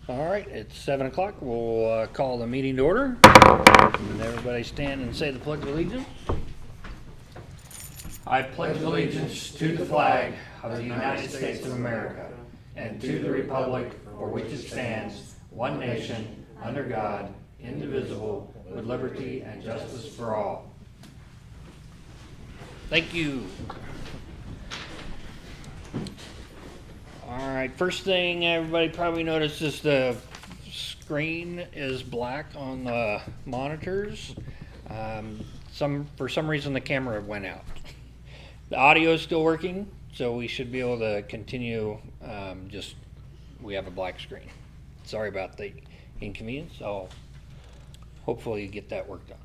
All right, it's 7 o'clock. We'll call the meeting to order. And everybody stand and say the Pledge of Allegiance. I pledge allegiance to the flag of the United States of America and to the republic for which it stands, one nation, under God, indivisible, with liberty and justice for all. Thank you. All right, first thing everybody probably noticed is the screen is black on the monitors. For some reason the camera went out. The audio is still working, so we should be able to continue. We have a black screen. Sorry about the inconvenience. I'll hopefully get that worked on.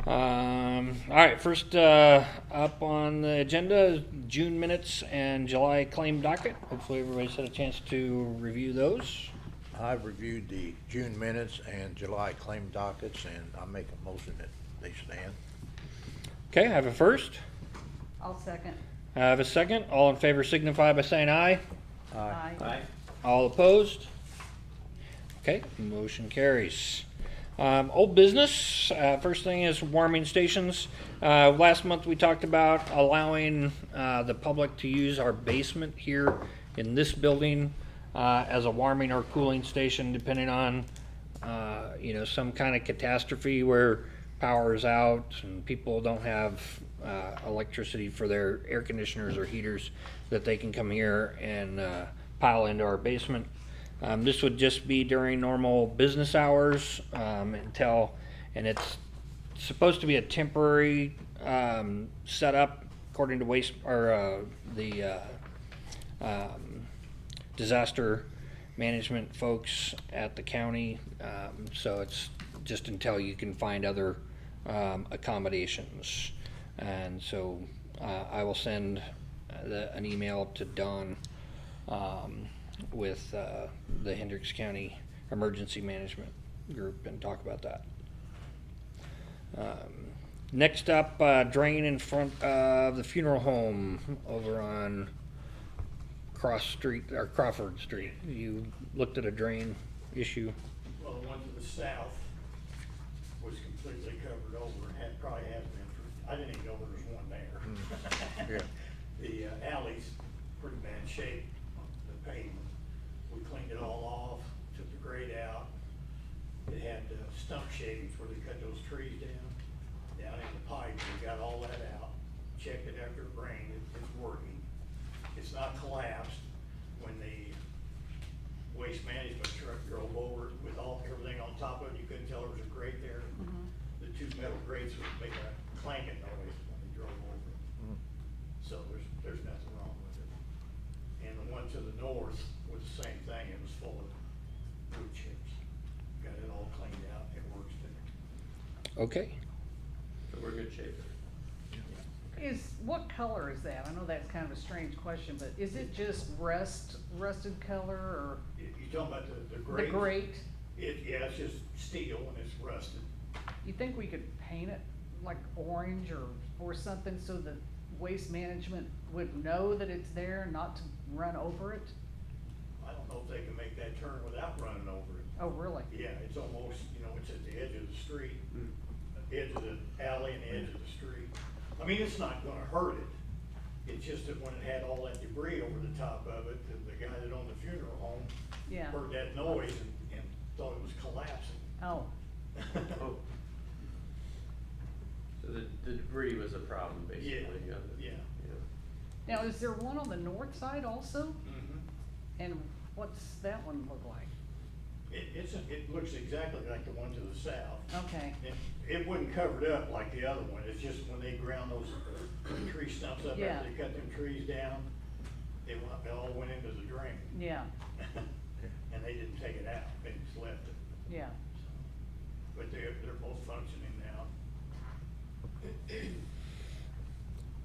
All right, first up on the agenda is June minutes and July claim docket. Hopefully everybody's had a chance to review those. I've reviewed the June minutes and July claim dockets, and I make a motion that they stand. Okay, I have a first. I'll second. I have a second. All in favor signify by saying aye. Aye. All opposed? Okay, motion carries. Old business, first thing is warming stations. Last month we talked about allowing the public to use our basement here in this building as a warming or cooling station, depending on some kind of catastrophe where power is out and people don't have electricity for their air conditioners or heaters, that they can come here and pile into our basement. This would just be during normal business hours and it's supposed to be a temporary setup according to the disaster management folks at the county. So it's just until you can find other accommodations. And so I will send an email to Don with the Hendricks County Emergency Management Group and talk about that. Next up, drain in front of the funeral home over on Crawford Street. You looked at a drain issue. Well, the one to the south was completely covered over and probably has been for, I didn't even know there was one there. Yeah. The alley's pretty bad shape, the pavement. We cleaned it all off, took the grate out. It had stump shavings where they cut those trees down in the pipe. We got all that out, checked it after it rained, it's working. It's not collapsed. When the waste management truck drove over it with everything on top of it, you couldn't tell there was a grate there. Mhm. The two metal grates would make a clanking noise when they drove over it. So there's nothing wrong with it. And the one to the north was the same thing, it was full of wood chips. Got it all cleaned out, it works there. Okay. So we're in good shape there. What color is that? I know that's kind of a strange question, but is it just rusted color or You talking about the the grate? grate? Yeah, it's just steel and it's rusted. You think we could paint it like orange or something so that waste management would know that it's there, not to run over it? I don't know if they can make that turn without running over it. Oh, really? Yeah, it's almost, it's at the edge of the street, edge of the alley and the edge of the street. I mean, it's not gonna hurt it. It's just that when it had all that debris over the top of it, the guy that owned the funeral home Yeah. heard that noise and thought it was collapsing. Oh, Oh. So the debris was a problem, basically. Yeah. now is there one on the north side also? Mhm. And what's that one look like? It looks exactly like the one to the south. Okay, It wasn't covered up like the other one, it's just when they ground those tree stumps up Yeah. after they cut them trees down, they all went into the drain. yeah, And they didn't take it out, they just left it. yeah. But they're both functioning now.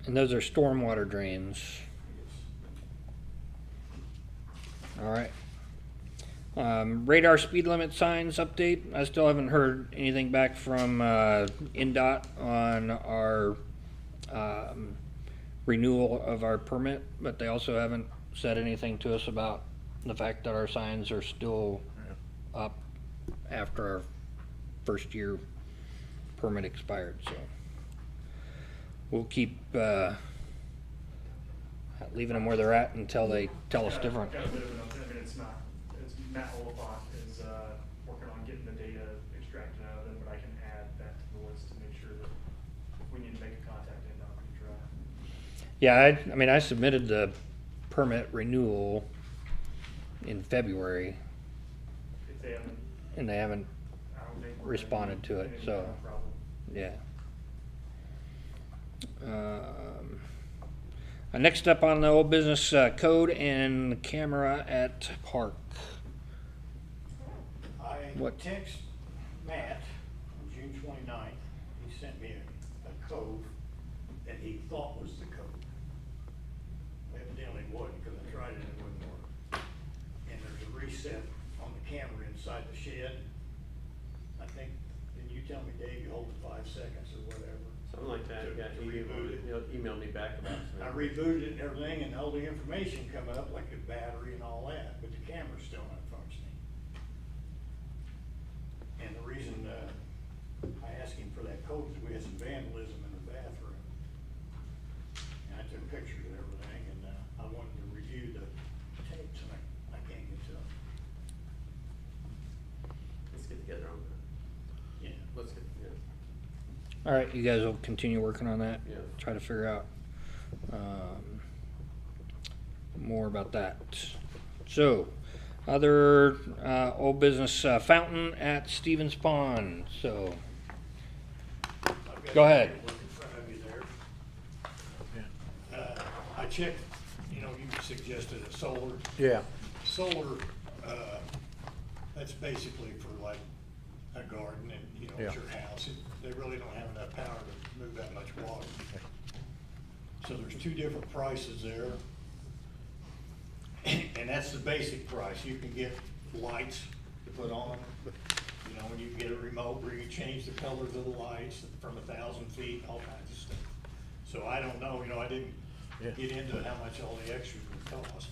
And those are stormwater drains. All right. Radar speed limit signs update. I still haven't heard anything back from NDOT on our renewal of our permit, but they also haven't said anything to us about the fact that our signs are still up after our first year permit expired, so. We'll keep, leaving them where they're at until they tell us different. Got a bit of an update. I mean, it's Matt Oliphant is working on getting the data extracted out of them, but I can add that to the list to make sure that if we need to make a contact, and not be dry. Yeah, I mean, I submitted the permit renewal in February, If they haven't, and they haven't, I don't think we're Responded to it, any so. problem. yeah. Next up on the old business, code and camera at park. I What? text Matt on June 29th. He sent me a code that he thought was the code. Evidently wasn't, because I tried it and it wouldn't work. And there's a reset on the camera inside the shed. I think, didn't you tell me, Dave, you hold it 5 seconds or whatever? Something like that, To- yeah, to he reboot it. emailed me back about it. I rebooted it and everything, and all the information come up, like the battery and all that, but the camera's still not functioning. And the reason, I asked him for that code is we had some vandalism in the bathroom. And I took pictures of everything, and, I wanted to review the tapes, and I can't get to them. Let's get together on that. Yeah. Let's get, yeah. All right, you guys will continue working on that? Yeah. Try to figure out, more about that. So, other, old business, fountain at Stevens Pond, so. I've got Go ahead. paperwork in front of you there. I checked, you suggested a solar. Yeah, Solar, that's basically for like a garden and, Yeah. it's your house. They really don't have enough power to move that much water. So there's two different prices there. And that's the basic price. You can get lights to put on, and you can get a remote where you can change the colors of the lights from 1,000 feet, all kinds of stuff. So I don't know, I didn't Yeah. get into how much all the extras would cost.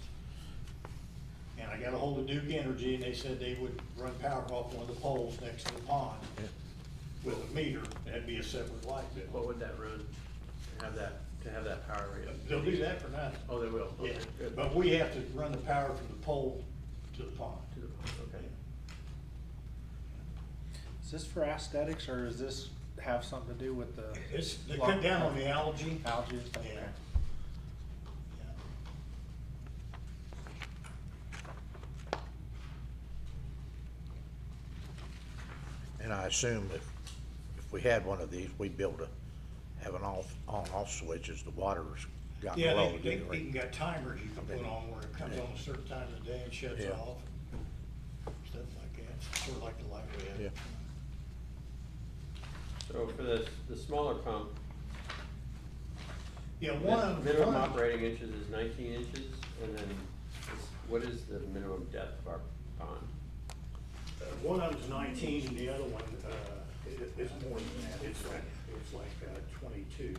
And I got a hold of Duke Energy, and they said they would run power off one of the poles next to the pond Yeah. with a meter. That'd be a separate light bill. What would that run, to have that power rate? They'll do that for nothing. Oh, they will, Yeah, okay, good. but we have to run the power from the pole to the pond. To the- Okay. Is this for aesthetics, or does this have something to do with the They cut down on the algae. algae and stuff? Yeah. Okay. and I assume if we had one of these, we'd be able to have an on-off switch as the water's gotten Yeah, low. they even got timers you can put on where it comes on a certain time of the day and shuts Yeah. off. Stuff like that, sort of like the light we have. Yeah. So for the smaller pump, Yeah, one the of them. minimum operating inches is 19 inches, and then what is the minimum depth of our pond? One of them's 19 and the other one, is more than that. It's like 22.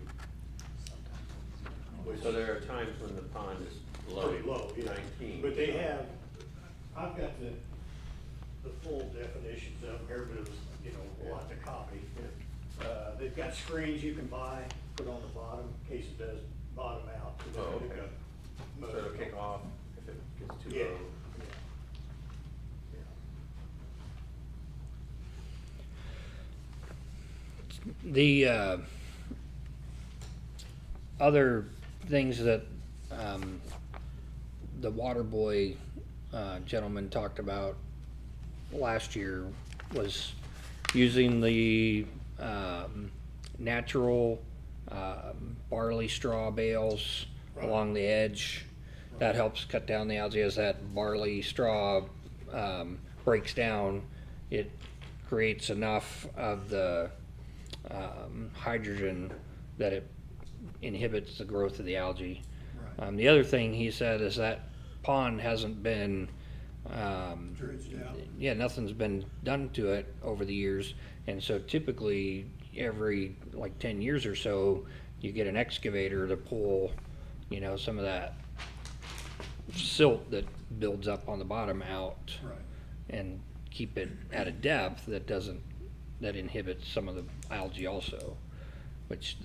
So there are times when the pond is below Pretty low, yeah. 19. But they have, I've got the full definitions of them here, but it was, a lot to copy. They've got screens you can buy, put on the bottom in case it does bottom out. So Oh, they've okay. got- So it'll kick off if it gets too Yeah. low. The other things that the water boy gentleman talked about last year was using the natural barley straw bales Right. along the edge. That helps cut down the algae as that barley straw breaks down. It creates enough of the hydrogen that it inhibits the growth of the algae. Right. The other thing he said is that pond hasn't been, Dredged out. yeah, nothing's been done to it over the years. And so typically, every like 10 years or so, you get an excavator to pull, some of that silt that builds up on the bottom out Right. and keep it at a depth that inhibits some of the algae also, which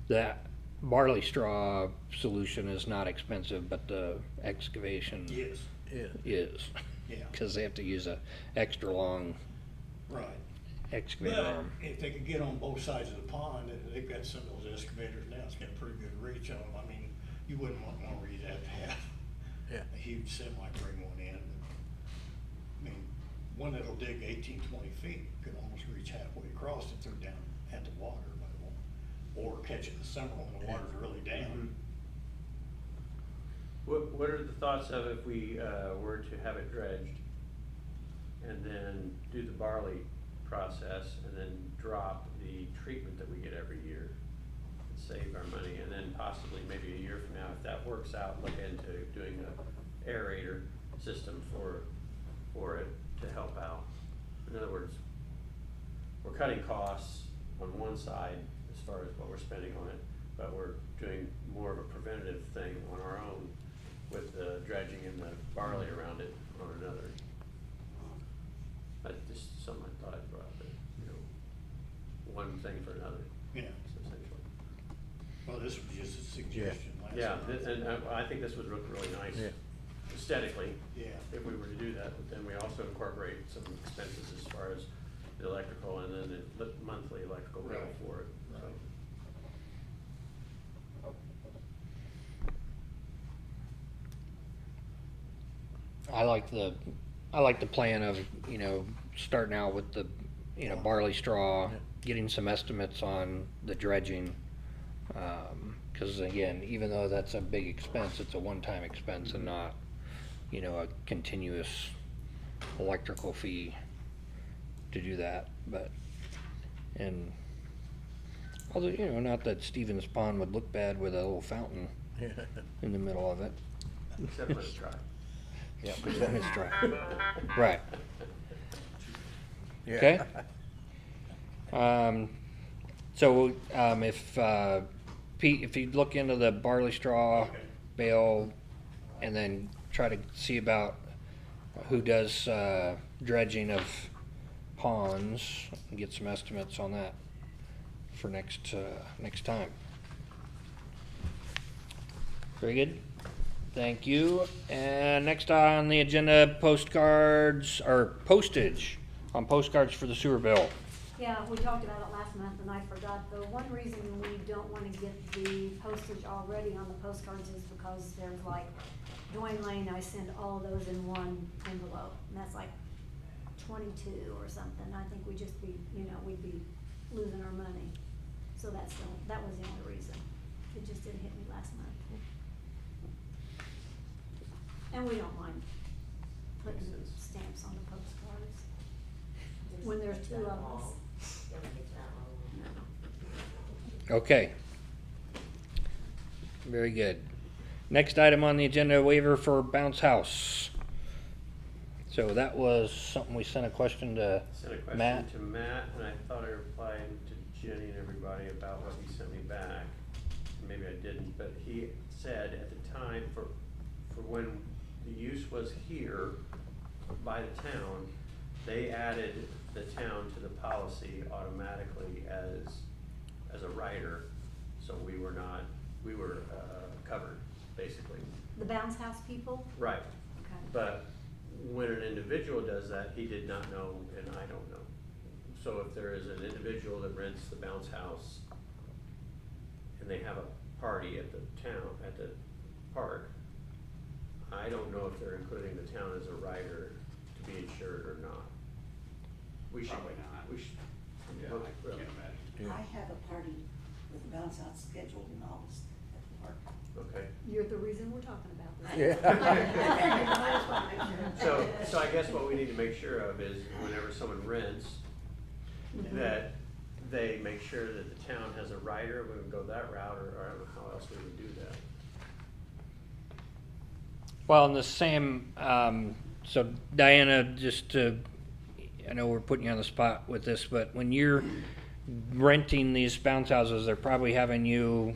that barley straw solution is not expensive, but the excavation Yes, is, yeah, because they have to use a extra long right. excavator Well, arm. if they could get on both sides of the pond, they've got some of those excavators now, it's got pretty good reach on them. I mean, you wouldn't want one where you'd have to have Yeah. a huge semi bring one in. I mean, one that'll dig 18, 20 feet could almost reach halfway across if they're down at the water, but it won't. Or catch it in the summer when the water's really down. What are the thoughts of if we, were to have it dredged and then do the barley process and then drop the treatment that we get every year and save our money, and then possibly maybe a year from now, if that works out, look into doing a aerator system for it to help out. In other words, we're cutting costs on one side as far as what we're spending on it, but we're doing more of a preventative thing on our own with the dredging and the barley around it on another. That's just something I thought I'd brought up, one thing for another, Yeah, essentially. well, this was just a suggestion. last Yeah, month. and I think this would look really nice Yeah. aesthetically, Yeah. if we were to do that, but then we also incorporate some expenses as far as the electrical and then the monthly electrical bill Right. for it, so. Right. I like the plan of, starting out with the, barley straw, getting some estimates on the dredging. Cause again, even though that's a big expense, it's a one-time expense and not, a continuous electrical fee to do that, and although, not that Stevens Pond would look bad with a little fountain in the middle of it. Except when it's dry. Yeah. When it's dry. Right. Yeah. Okay. So, Pete, if you look into the barley straw Okay. bale and then try to see about who does, dredging of ponds and get some estimates on that for next time. Very good. Thank you. And next on the agenda, postcards, or postage on postcards for the sewer bill. Yeah, we talked about it last month and I forgot. The one reason we don't wanna get the postage already on the postcards is because there's like Dwayne Lane, I send all of those in one envelope, and that's like 22 or something. I think we'd just be, we'd be losing our money. So that was the only reason. It just didn't hit me last month. And we don't mind putting Makes sense. stamps on the postcards. When there's two of us. No. Okay. Very good. Next item on the agenda, waiver for bounce house. So that was something we sent a question to Sent a question Matt. to Matt, and I thought I replied to Jenny and everybody about what he sent me back. Maybe I didn't, but he said at the time for when the use was here by the town, they added the town to the policy automatically as a rider. So we were covered, basically. The bounce house people? Right. Okay. But when an individual does that, he did not know, and I don't know. So if there is an individual that rents the bounce house and they have a party at the park, I don't know if they're including the town as a rider to be insured or not. We should. Probably not. We should. Yeah, Really? I can't imagine. Yeah. I have a party with a bounce house scheduled in August at the park. Okay. You're the reason we're talking about this. Yeah. So I guess what we need to make sure of is whenever someone rents, that they make sure that the town has a rider, we would go that route, or I don't know how else we would do that. Well, in the same, so Diana, I know we're putting you on the spot with this, but when you're renting these bounce houses, they're probably having you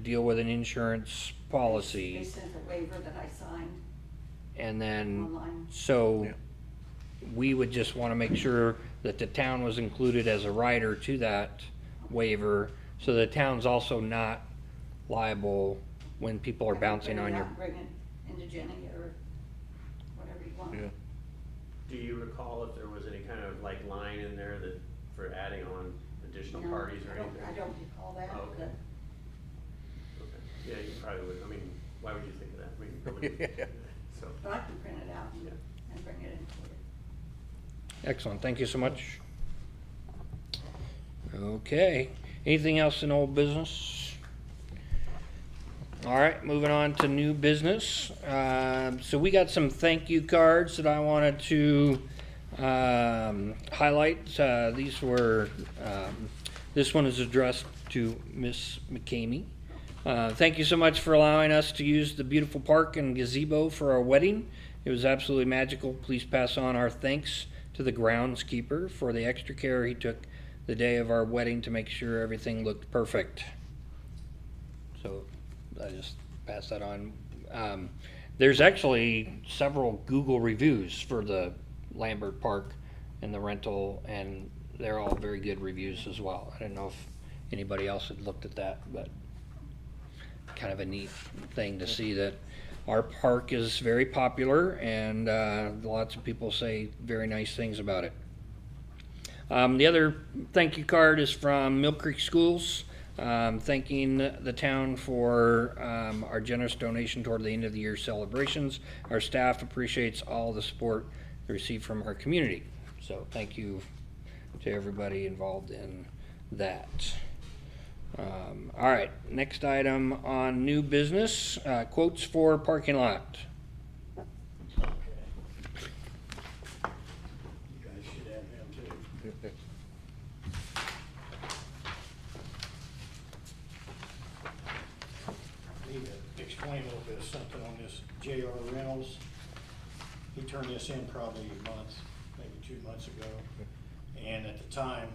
deal with an insurance They policy. sent a waiver that I signed And then, online. so Yeah. we would just want to make sure that the town was included as a rider to that waiver. So the town's also not liable when people are I can bouncing print on it your. out and bring it into Jenny or whatever you want. Yeah. Do you recall if there was any kind of like line in there that, for adding on additional No, parties or I don't- anything? I don't recall that, Oh, okay. but, Okay, yeah, you probably would, I mean, why would you think of that? I mean, you probably would. So, but I can print it out Yeah. and bring it in for you. Excellent, thank you so much. Okay, anything else in old business? All right, moving on to new business. So we got some thank you cards that I wanted to highlight. These were, this one is addressed to Miss McCamey. Thank you so much for allowing us to use the beautiful park and gazebo for our wedding. It was absolutely magical. Please pass on our thanks to the groundskeeper for the extra care he took the day of our wedding to make sure everything looked perfect. So I just passed that on. There's actually several Google reviews for the Lambert Park and the rental, and they're all very good reviews as well. I don't know if anybody else had looked at that, but kind of a neat thing to see that our park is very popular, and lots of people say very nice things about it. The other thank you card is from Mill Creek Schools, thanking the town for our generous donation toward the end of the year celebrations. Our staff appreciates all the support they receive from our community. So thank you to everybody involved in that. All right, next item on new business, quotes for parking lot. Okay. You guys should have them too. Need to explain a little bit of something on this J.R. Reynolds. He turned this in probably a month, maybe 2 months ago. And at the time,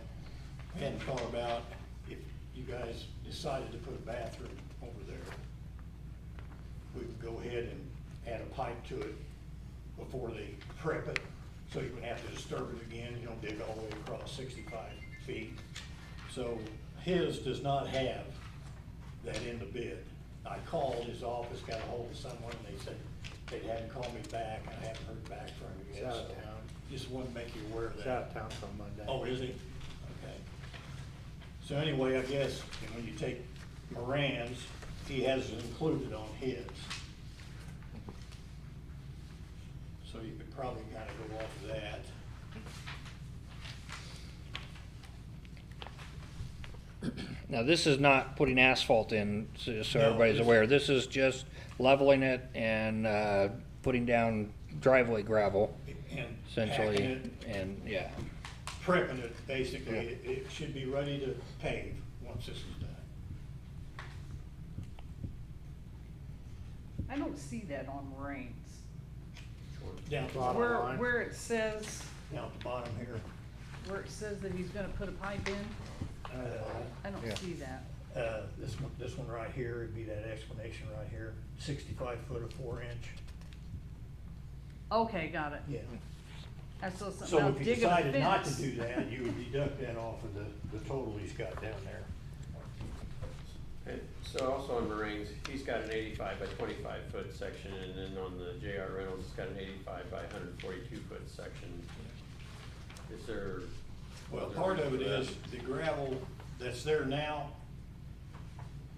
we hadn't thought about if you guys decided to put a bathroom over there, we would go ahead and add a pipe to it before they prep it, so you wouldn't have to disturb it again, you know, dig all the way across 65 feet. So his does not have that in the bid. I called his office, got a hold of someone, and they said they hadn't called me back, and I haven't heard back from him yet. He's out of so town. Just wanted to make you aware of that. He's out of town till Monday. Oh, is he? Okay. So anyway, I guess, when you take Moran's, he has it included on his. So you could probably kind of go off of that. Now, this is not putting asphalt in, so No, everybody's this- aware. This is just leveling it and putting down driveway gravel, And essentially. packing it, And, yeah. prepping it, basically. It should be ready to pave once this is done. I don't see that on Rains. Down at the Bottom bottom, line. Where it says, down at the bottom here. where it says that he's gonna put a pipe in, I Yeah. don't see that. This one right here, would be that explanation right here, 65 foot of 4 inch. Okay, got it. Yeah. I saw something So about if you digging a decided not to fence. do that, you would deduct that off of the total he's got down there. and so also on Marines, he's got an 85 by 25 foot section, and then on the J.R. Reynolds, it's got an 85 by 142 foot section. Is there? Well, part of it is the gravel that's there now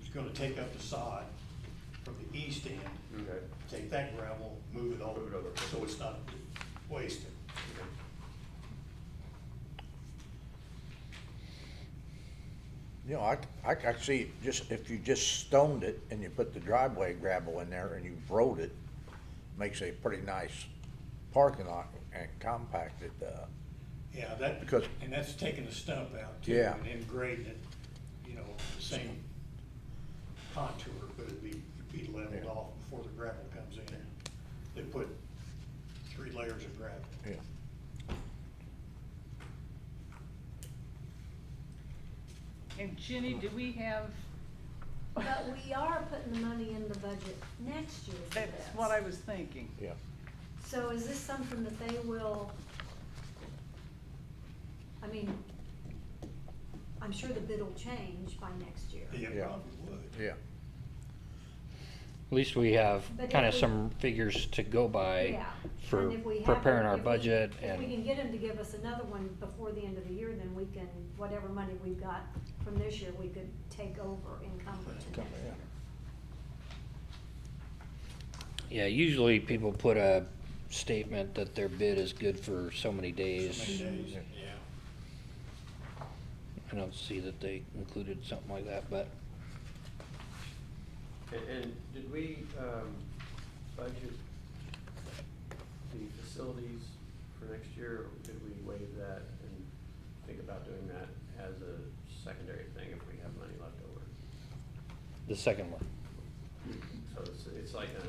is gonna take up the sod from the east end. Okay. Take that gravel, move it over, Move it over. so it's not wasted. Okay. You know, I see, just, if you just stoned it and you put the driveway gravel in there and you rolled it, makes a pretty nice parking lot and compacted, Yeah, that, Because- and that's taking the stump out too. Yeah. And then grading it, you know, the same contour, but it'd be leveled Yeah. off before the gravel comes in. They put 3 layers of gravel. yeah. And Jenny, do we have But we are putting the money in the budget next year for That's this. what I was thinking. Yeah. So is this something that they will, I mean, I'm sure the bid will change by next year. Yeah, Yeah. probably would. Yeah. At least we have But kind of if we- some figures to go by Yeah. for And if we have preparing to- our if we- budget If we can and, get them to give us another one before the end of the year, then we can, whatever money we've got from this year, we could take over encumber to next Yeah. year. yeah, usually people put a statement that their bid is good for so many days. So many days, yeah. I don't see that they included something like that, but And did we, budget the facilities for next year, or did we waive that and think about doing that as a secondary thing if we have money left over? the second one, So it's like a,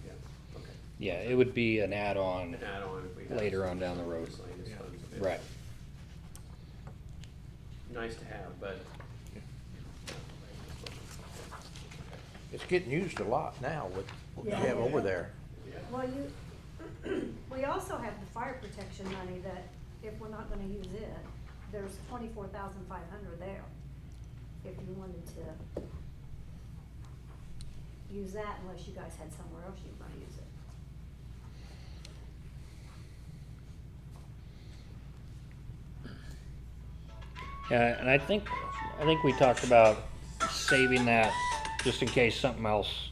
yeah, okay. yeah, it would be an add-on. An add-on if we have. Later on down the road. miscellaneous Yeah. funds available. Right. Nice to have, but. It's getting used a lot now with what you Yeah. have over there. Yeah. Well, we also have the fire protection money that, if we're not gonna use it, there's 24,500 there. If you wanted to use that, unless you guys had somewhere else you were gonna use it. Yeah, and I think we talked about saving that just in case something else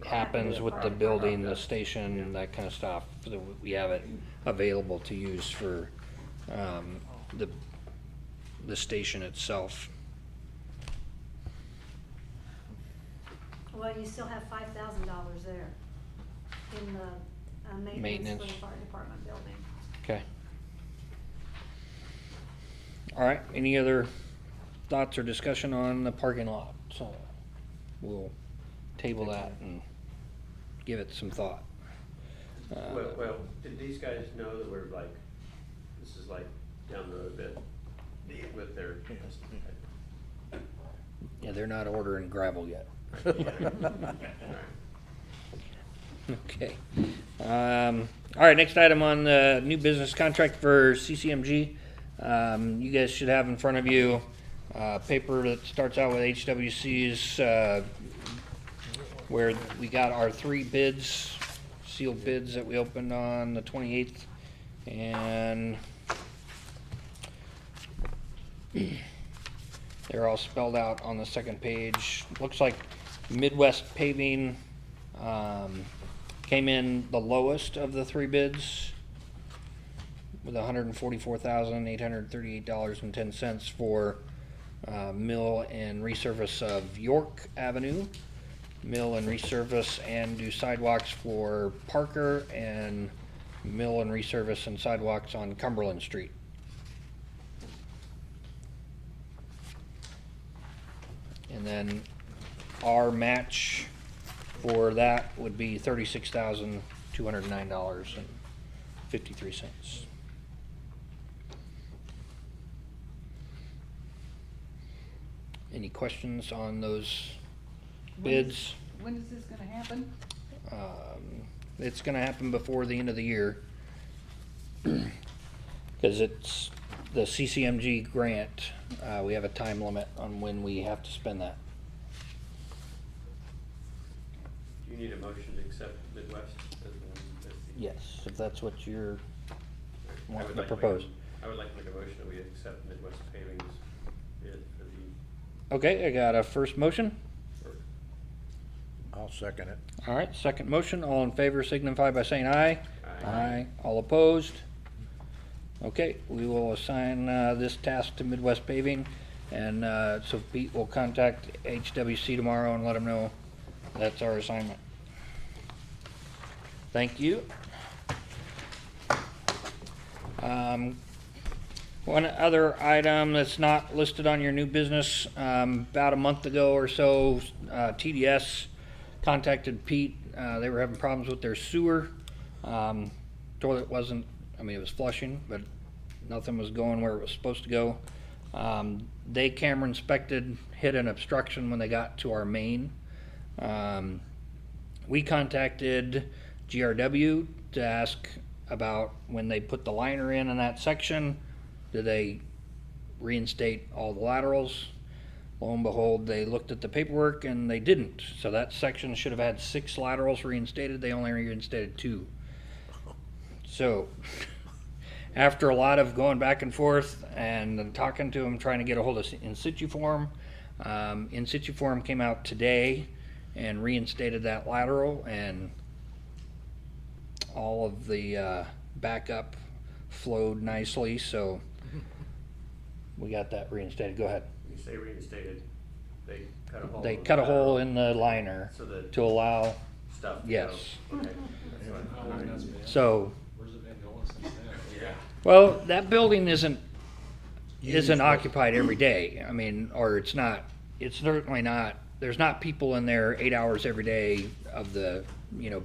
happens with the building, the station, that kind of stuff, so that we have it available to use for, the station itself. Well, you still have $5,000 there in the, maintenance for Maintenance. the fire department building. Okay. All right, any other thoughts or discussion on the parking lot? So we'll table that and give it some thought. Well, did these guys know that we're like, this is like down the road a bit with their? Yeah, they're not ordering gravel yet. Okay. All right, next item on the new business contract for CCMG. You guys should have in front of you paper that starts out with HWC's, where we got our 3 bids, sealed bids that we opened on the 28th. And they're all spelled out on the second page. Looks like Midwest Paving came in the lowest of the 3 bids with $144,838.10 for mill and resurface of York Avenue, mill and resurface and do sidewalks for Parker, and mill and resurface and sidewalks on Cumberland Street. And then our match for that would be $36,209.53. Any questions on those bids? When is this gonna happen? It's gonna happen before the end of the year. Cause it's the CCMG grant, we have a time limit on when we have to spend that. Do you need a motion to accept Midwest as the? Yes, if that's what you're I wanting would to like to make propose. I would like to make a motion that we accept Midwest Paving's bid for the, Okay, I got a first motion. I'll second it. All right, second motion. All in favor signify by saying aye. Aye. All opposed? Okay, we will assign this task to Midwest Paving, and so Pete will contact HWC tomorrow and let them know that's our assignment. Thank you. One other item that's not listed on your new business, about a month ago or so, TDS contacted Pete. They were having problems with their sewer. Toilet wasn't, I mean, it was flushing, but nothing was going where it was supposed to go. They camera inspected, hit an obstruction when they got to our main. We contacted GRW to ask about when they put the liner in that section, did they reinstate all the laterals? Lo and behold, they looked at the paperwork and they didn't. So that section should have had 6 laterals reinstated. They only reinstated 2. So after a lot of going back and forth and talking to them, trying to get a hold of In Situ Form, In Situ Form came out today and reinstated that lateral, and all of the backup flowed nicely. So we got that reinstated. Go ahead. You say reinstated, they cut a hole. They in the cut a hole lateral in the liner So that to allow, stuff. to yes. go. Okay. That's fine. How long has it been? so, Where's it been going since then? Yeah. well, that building isn't occupied every day. I mean, or it's certainly not, there's not people in there 8 hours every day of the,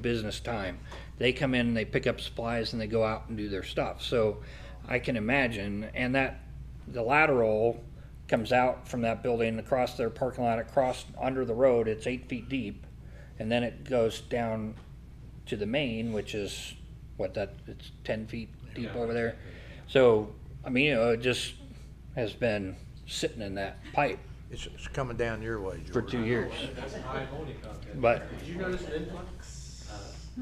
business time. They come in, they pick up supplies, and they go out and do their stuff. So I can imagine, and that the lateral comes out from that building across their parking lot, across under the road. It's 8 feet deep, and then it goes down to the main, which is it's 10 feet deep over there. So I mean, it just has been sitting in that pipe It's coming down your way, George. for 2 years. That's a high ammonia content. But Did you notice an influx?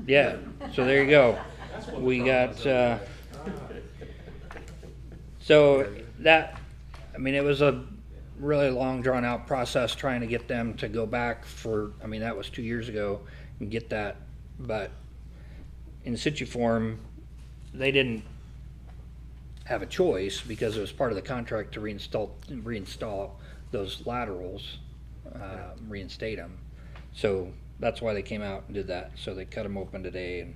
yeah, so there you go. That's what the We problem got is over so that, I mean, it was a really long drawn out process trying to get them to go back that was 2 years ago, and get that. But In Situ Form, they didn't have a choice because it was part of the contract to reinstall those laterals, reinstate them. So that's why they came out and did that. So they cut them open today and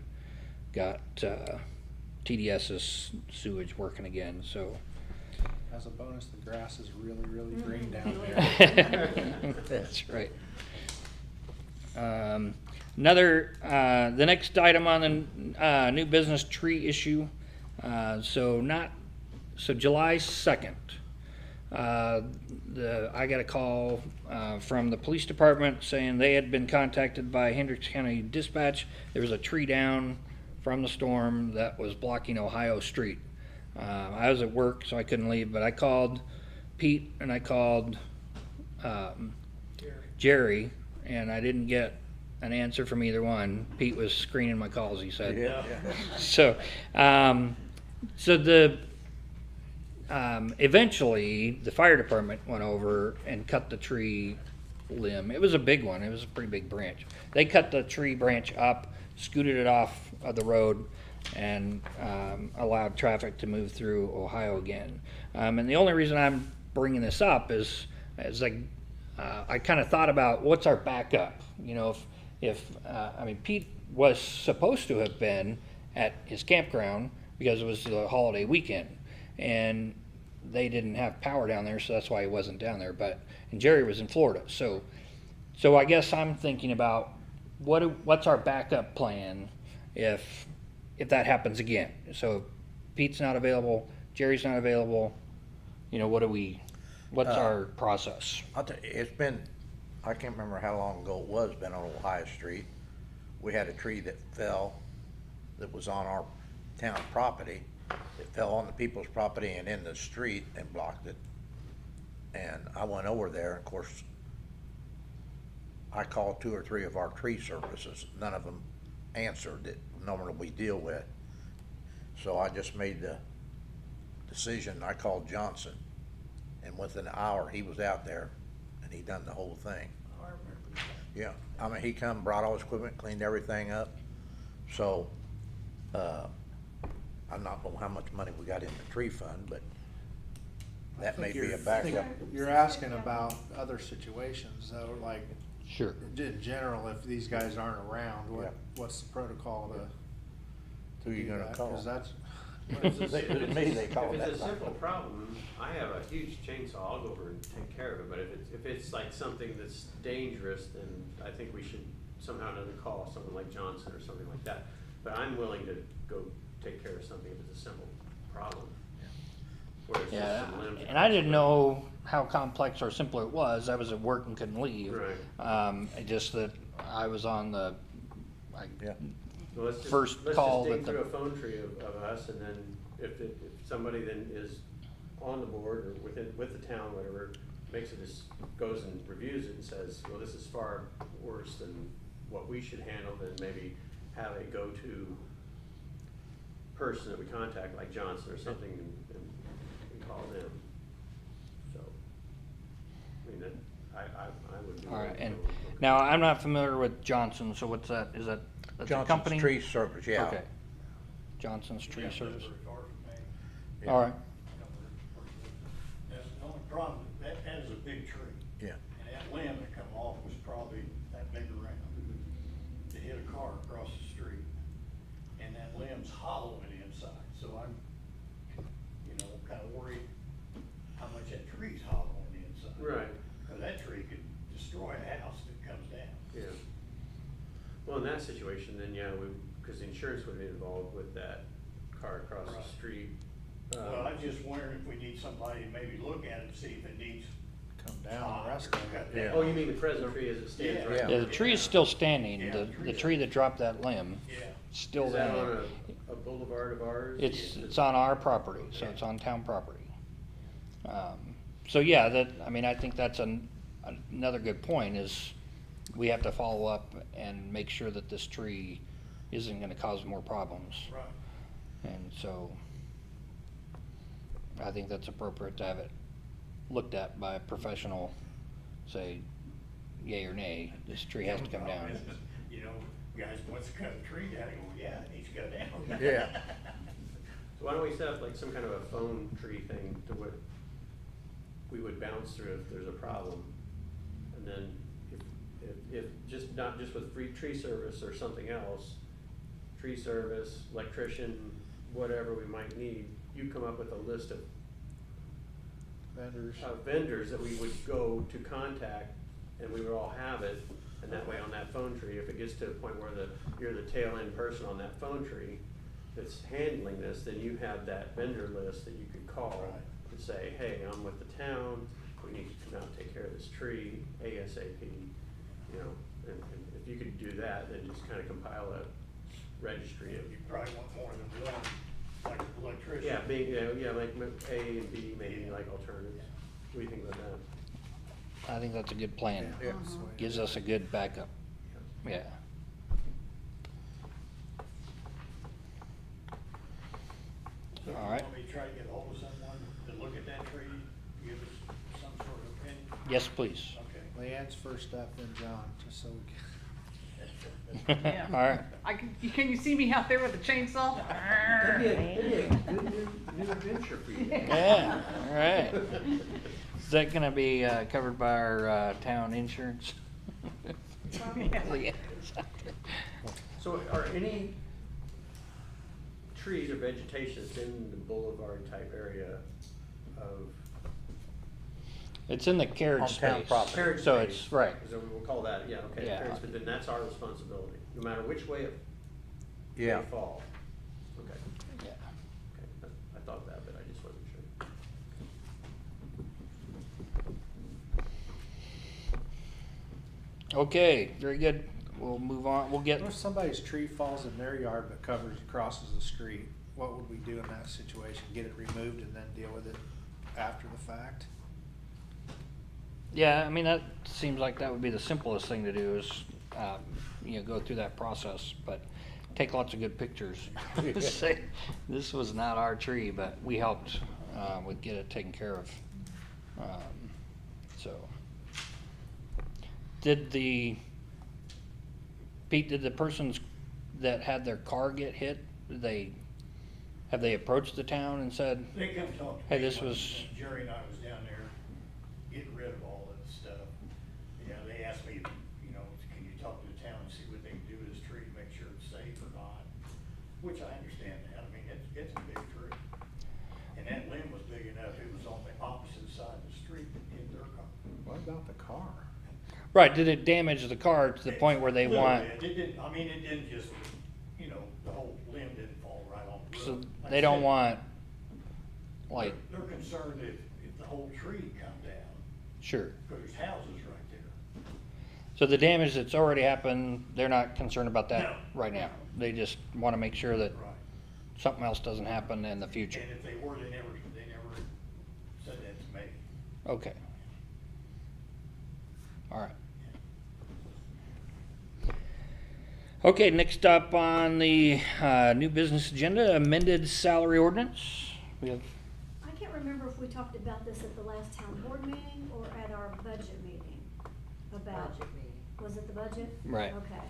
got TDS's sewage working again. So As a bonus, the grass is really, really green down there. that's right. The next item on the new business tree issue. So July 2nd, I got a call from the police department saying they had been contacted by Hendricks County Dispatch. There was a tree down from the storm that was blocking Ohio Street. I was at work, so I couldn't leave, but I called Pete and I called Jerry, and I didn't get an answer from either one. Pete was screening my calls, he said. Yeah. So, eventually the fire department went over and cut the tree limb. It was a big one. It was a pretty big branch. They cut the tree branch up, scooted it off of the road, and allowed traffic to move through Ohio again. And the only reason I'm bringing this up is I kind of thought about what's our backup. Pete was supposed to have been at his campground because it was the holiday weekend, and they didn't have power down there, so that's why he wasn't down there. And Jerry was in Florida, so I guess I'm thinking about what's our backup plan if that happens again. So Pete's not available, Jerry's not available. What's our process? I'll tell you, it's been, I can't remember how long ago it was, been on Ohio Street. We had a tree that fell that was on our town property. It fell on the people's property and in the street and blocked it. And I went over there, and of course, I called 2 or 3 of our tree services. None of them answered that normally we deal with. So I just made the decision. I called Johnson, and within an hour he was out there and he done the whole thing. Yeah, he come, brought all his equipment, cleaned everything up. So I'm not know how much money we got in the tree fund, but that may be a backup. You're asking about other situations, though, like, Sure. in general, if these guys aren't around, Yeah. what's the protocol to Who you do gonna that? call? 'Cause that's, Me, they call If it it's a that. simple problem, I have a huge chainsaw, I'll go over and take care of it, but if it's like something that's dangerous, then I think we should somehow or another call someone like Johnson or something like that. But I'm willing to go take care of something if it's a simple problem. where it's just Yeah, some limbs. and I didn't know how complex or simple it was. I was at work and couldn't leave. Right. Just that I was on the, Yeah. Well, let's just- first call Let's that just the- dig through a phone tree of us, and then if somebody then is on the board or with the town, whatever, makes it, goes and reviews it and says, well, this is far worse than what we should handle, then maybe have a go-to person that we contact, like Johnson or something, and call them. So, I mean, I would do all right, that. and now I'm not familiar with Johnson, so what's that? Is that, that's a company? Johnson's Tree Service, yeah. Okay. Johnson's Tree Yeah, Service. that's very far from me. Yeah. All right, That's the only problem, that is a big tree. Yeah. And that limb that come off was probably that big around. It hit a car across the street, and that limb's hollow on the inside, so I'm, kinda worried how much that tree's hollow on the inside. Right. Cause that tree could destroy a house that comes down. Yeah. Well, in that situation, then, yeah, because insurance would be involved with that car across Right. the street. Well, I just wondering if we need somebody to maybe look at it, see if it needs. Come down top the rest or of it. cut Yeah. down. Oh, you mean the present tree as it stands Yeah. right now? yeah, the tree is still standing. Yeah, The tree that dropped that limb, Yeah. still Is that there. on a boulevard of ours? It's on our property, so it's on town property. So yeah, I think that's another good point is we have to follow up and make sure that this tree isn't gonna cause more problems. Right. And so I think that's appropriate to have it looked at by a professional, say yay or nay, this tree has to come down. Guys wants to cut a tree down, I go, yeah, it needs to go down. Yeah. So why don't we set up like some kind of a phone tree thing to what we would bounce through if there's a problem? And then if just, not just with free tree service or something else, tree service, electrician, whatever we might need, you come up with a list of Vendors. vendors that we would go to contact, and we would all have it, and that way on that phone tree, if it gets to a point where you're the tail end person on that phone tree that's handling this, then you have that vendor list that you could call Right. and say, hey, I'm with the town, we need to now take care of this tree ASAP, and if you could do that, then just kinda compile a registry of, You probably want more than one, like electrician. yeah, like A and B, maybe like alternatives. What do you think about that? I think that's a good plan. Yeah. Gives us a good backup, yeah. So All you right. want me to try to get hold of someone to look at that tree, give us some sort of opinion? Yes, please. Okay. Leanne's first up, then John, just so we can. Yeah. All right. Can you see me out there with a chainsaw? That'd be a good new adventure for you. Yeah, all right. Is that gonna be covered by our town insurance? Yeah. So are any trees or vegetation that's in the boulevard type area of It's in the carriage On town space. property. carriage So space? it's, right, So we'll call that, yeah, okay, Yeah. carriage, but then that's our responsibility, no matter which way it Yeah. may fall. Okay, yeah. okay, I thought that, but I just wasn't sure. Okay, very good. We'll move on. We'll get, What if somebody's tree falls in their yard but crosses the street? What would we do in that situation? Get it removed and then deal with it after the fact? yeah, I mean, that seems like that would be the simplest thing to do is, go through that process, but take lots of good pictures. Say, this was not our tree, but we helped, with get it taken care of. So. Pete, did the persons that had their car get hit, have they approached the town and said, They come talk to me. Hey, this when was- Jerry and I was down there getting rid of all that stuff. They asked me, can you talk to the town and see what they can do with this tree, to make sure it's safe or not? Which I understand that. I mean, it's a big tree. And that limb was big enough, it was on the opposite side of the street that hit their car. What about the car? right, did it damage the car to the point where they Little want, bit. It didn't, it didn't just, the whole limb didn't fall right on the so road. Like they I don't said, want Like, They're concerned if the whole tree come down, sure. because there's houses right there. So the damage that's already happened, they're not concerned about that No. right now. They just want to make sure that Right. something else doesn't happen in the future. And if they were, they never said that to me. Okay. All right. Okay, next up on the new business agenda, amended salary ordinance. We have, I can't remember if we talked about this at the last town board meeting or at our budget meeting about. Budget meeting. Was it the budget? Right. Okay.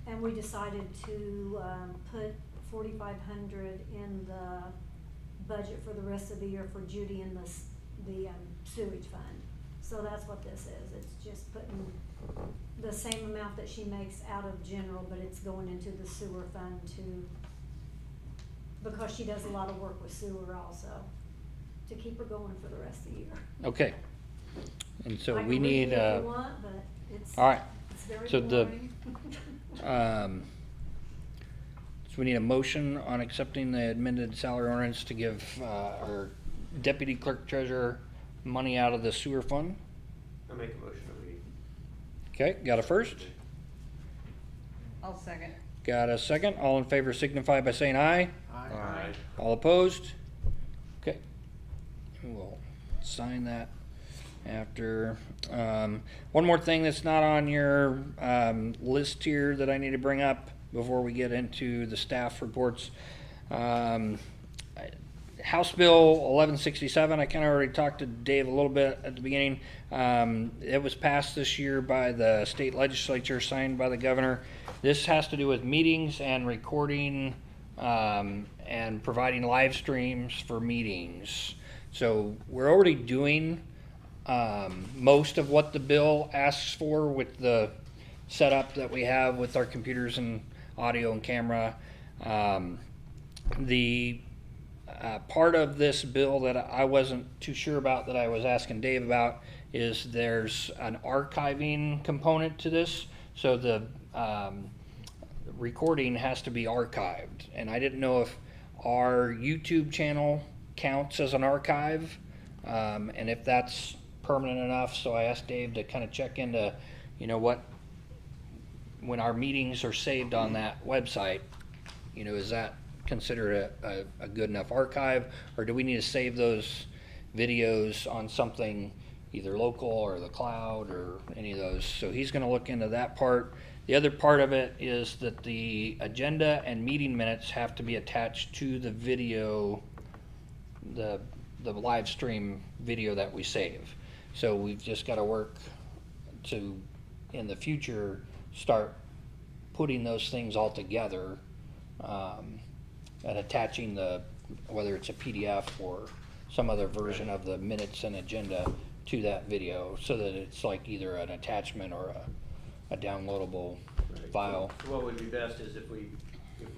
And we decided to, put 4,500 in the budget for the rest of the year for Judy and the sewage fund. So that's what this is. It's just putting the same amount that she makes out of general, but it's going into the sewer fund because she does a lot of work with sewer also, to keep her going for the rest of the year. okay. And so I we can read need, it if you want, but it's. all right. It's very So the- boring. So we need a motion on accepting the amended salary ordinance to give our deputy clerk treasurer money out of the sewer fund. I make a motion that we. Okay, got a first? I'll second. Got a second? All in favor signify by saying aye. Aye. All opposed? Okay. We'll sign that after. One more thing that's not on your list here that I need to bring up before we get into the staff reports. House Bill 1167, I kind of already talked to Dave a little bit at the beginning. It was passed this year by the state legislature, signed by the governor. This has to do with meetings and recording and providing live streams for meetings. So we're already doing most of what the bill asks for with the setup that we have with our computers and audio and camera. The part of this bill that I wasn't too sure about, that I was asking Dave about, is there's an archiving component to this. So the recording has to be archived. And I didn't know if our YouTube channel counts as an archive, and if that's permanent enough. So I asked Dave to kind of check into, what, when our meetings are saved on that website, is that considered a good enough archive, or do we need to save those videos on something either local or the cloud or any of those? So he's going to look into that part. The other part of it is that the agenda and meeting minutes have to be attached to the video, the live stream video that we save. So we've just got to work to, in the future, start putting those things all together, and attaching whether it's a PDF or some other version of the minutes and agenda to that video, so that it's like either an attachment or a downloadable Right. file. So what would be best is if we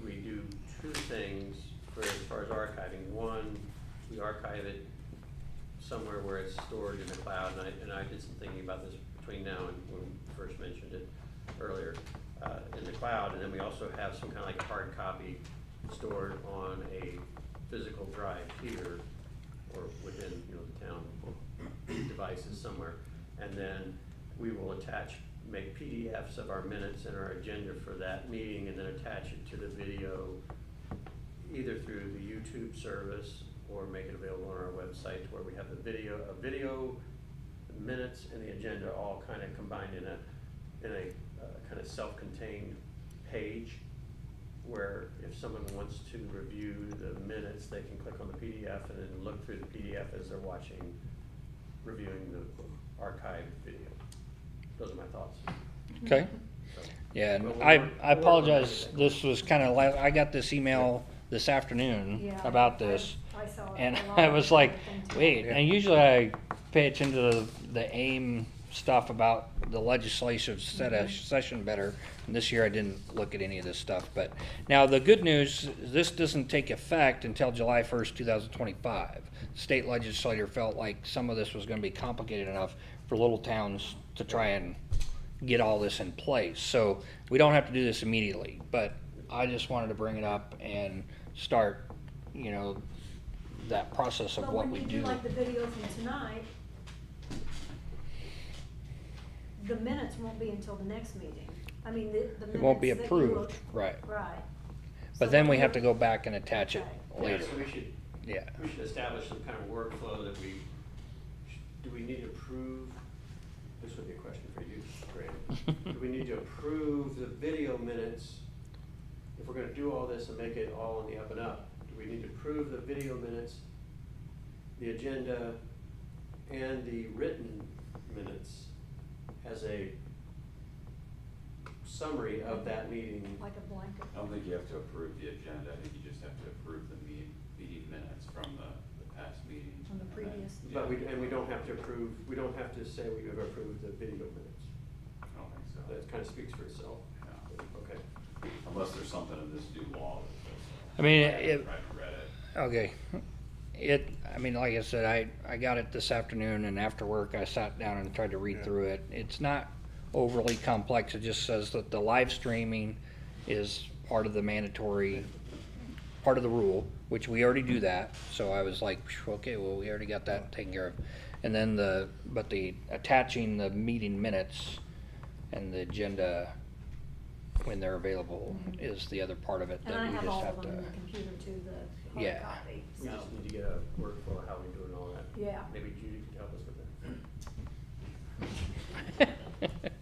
do two things for as far as archiving. One, we archive it somewhere where it's stored in the cloud, and I did some thinking about this between now and when we first mentioned it earlier, in the cloud, and then we also have some kind of like a hard copy stored on a physical drive here or within, the town devices somewhere. And then we will make PDFs of our minutes and our agenda for that meeting, and then attach it to the video either through the YouTube service or make it available on our website, where we have the video, the minutes and the agenda all kind of combined in a kind of self-contained page, where if someone wants to review the minutes, they can click on the PDF and then look through the PDF as they're reviewing the archived video. Those are my thoughts. Okay. So, Yeah, and But I we'll I work on apologize. everything. This was kind of I got this email this afternoon Yeah, about this. I saw it. And a lot I of was like, things too. wait, and usually I pay attention to the AIM stuff about the legislative session better. And this year I didn't look at any of this stuff. But now the good news, this doesn't take effect until July 1st, 2025. The state legislature felt like some of this was going to be complicated enough for little towns to try and get all this in place. So we don't have to do this immediately, but I just wanted to bring it up and start, that process of But what when we you do. do like the video from tonight, the minutes won't be until the next meeting. I mean, the minutes. It won't be that you approved, will- right. Right. But So then when we have to you're- go back and attach it Okay. later. So we should, Yeah. we should establish some kind of workflow that do we need to approve, this would be a question for you, Greg. Do we need to approve the video minutes? If we're gonna do all this and make it all on the up and up, do we need to approve the video minutes, the agenda, and the written minutes as a summary of that meeting? Like a blanket. I don't think you have to approve the agenda, I think you just have to approve the meeting minutes from the past meetings. From the And then- previous. But we don't have to approve, we don't have to say we have approved the video minutes. I don't think so. That kind of speaks for itself. Yeah. Okay. Unless there's something in this new law that says so. I mean, I haven't it- read it. Okay. I mean, like I said, I got it this afternoon, and after work, I sat down and tried to read through it. It's not overly complex. It just says that the live streaming is part of the mandatory, part of the rule, which we already do that. So I was like, phew, okay, well, we already got that taken care of. And then the attaching the meeting minutes and the agenda when they're available is the other part of it And that I we have just all have of to. them in the computer too, the hard Yeah. copy, We so. just need to get a workflow of how we do it and all that. Yeah. Maybe Judy could help us with that.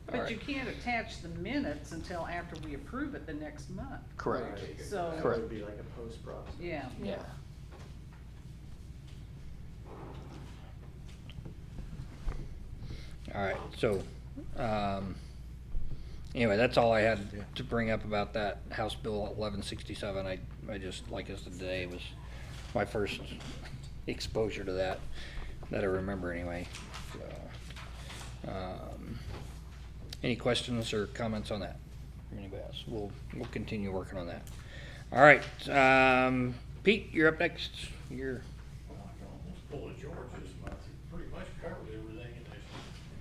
But you can't attach the minutes until after we approve it the next month. Correct. Right. So- That Correct. would be like a post process. Yeah. Yeah. All right, so, anyway, that's all I had to bring up about that House Bill 1167. I just, like I said today, was my first exposure to that I remember anyway. So, any questions or comments on that from anybody else? We'll continue working on that. All right, Pete, you're up next. You're, Well, I can almost pull a George's, but I pretty much covered everything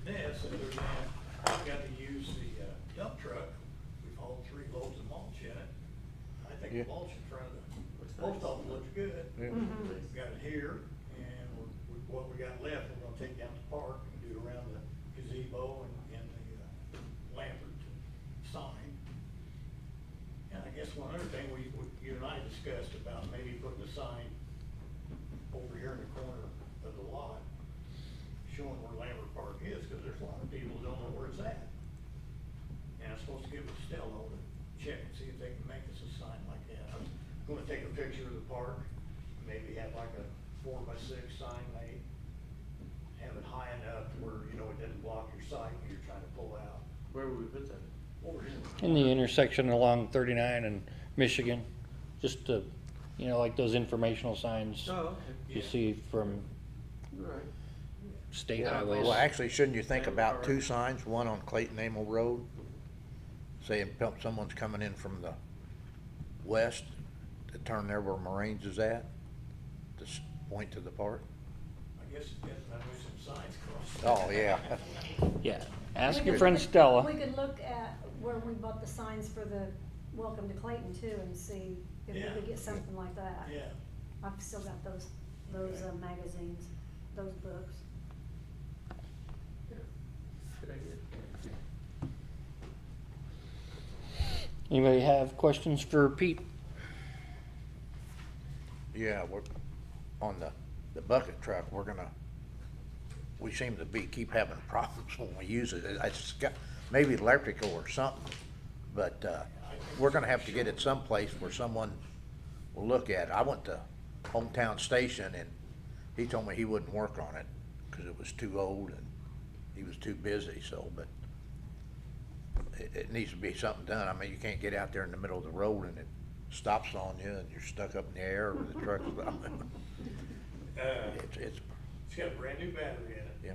in this, other than I got to use the dump truck. We've hauled 3 loads of mulch in it. I think Yeah. the mulch in front of the Looks post nice. office looks good. Yeah. We've got it here, and what we got left, we're gonna take down to the park and do around the gazebo and the Lambert sign. And I guess one other thing, you and I discussed about maybe putting a sign over here in the corner of the lot, showing where Lambert Park is, cause there's a lot of people that don't know where it's at. And I'm supposed to give Costello to check and see if they can make us a sign like that. I'm gonna take a picture of the park, maybe have like a 4x6 sign made. Have it high enough to where, you know, it doesn't block your sight when you're trying to pull out. Where would we put that? Over here. in the intersection along 39 and Michigan, just to, you know, like those informational signs okay. you see from All right. state Yeah, highways. Well, actually, shouldn't you think about 2 signs, one on Clayton Amel Road? Saying someone's coming in from the west to turn there where Marines is at, to point to the park? I guess it depends on which some signs cross. Oh, yeah. Yeah, ask We your could- friend Stella. We could look at where we bought the signs for the Welcome to Clayton too and see if we Yeah. could get something like that. Yeah. I've still got those magazines, those books. Good idea. Anybody have questions for Pete? Yeah, we're, on the bucket truck, we seem to keep having problems when we use it. It's got, maybe electrical or something, but, we're gonna have to get it someplace where someone will look at it. I went to Hometown Station and he told me he wouldn't work on it because it was too old and he was too busy, so, but it needs to be something done. I mean, you can't get out there in the middle of the road and it stops on you and you're stuck up in the air with the truck. It's, It's got a brand new battery in it. yeah.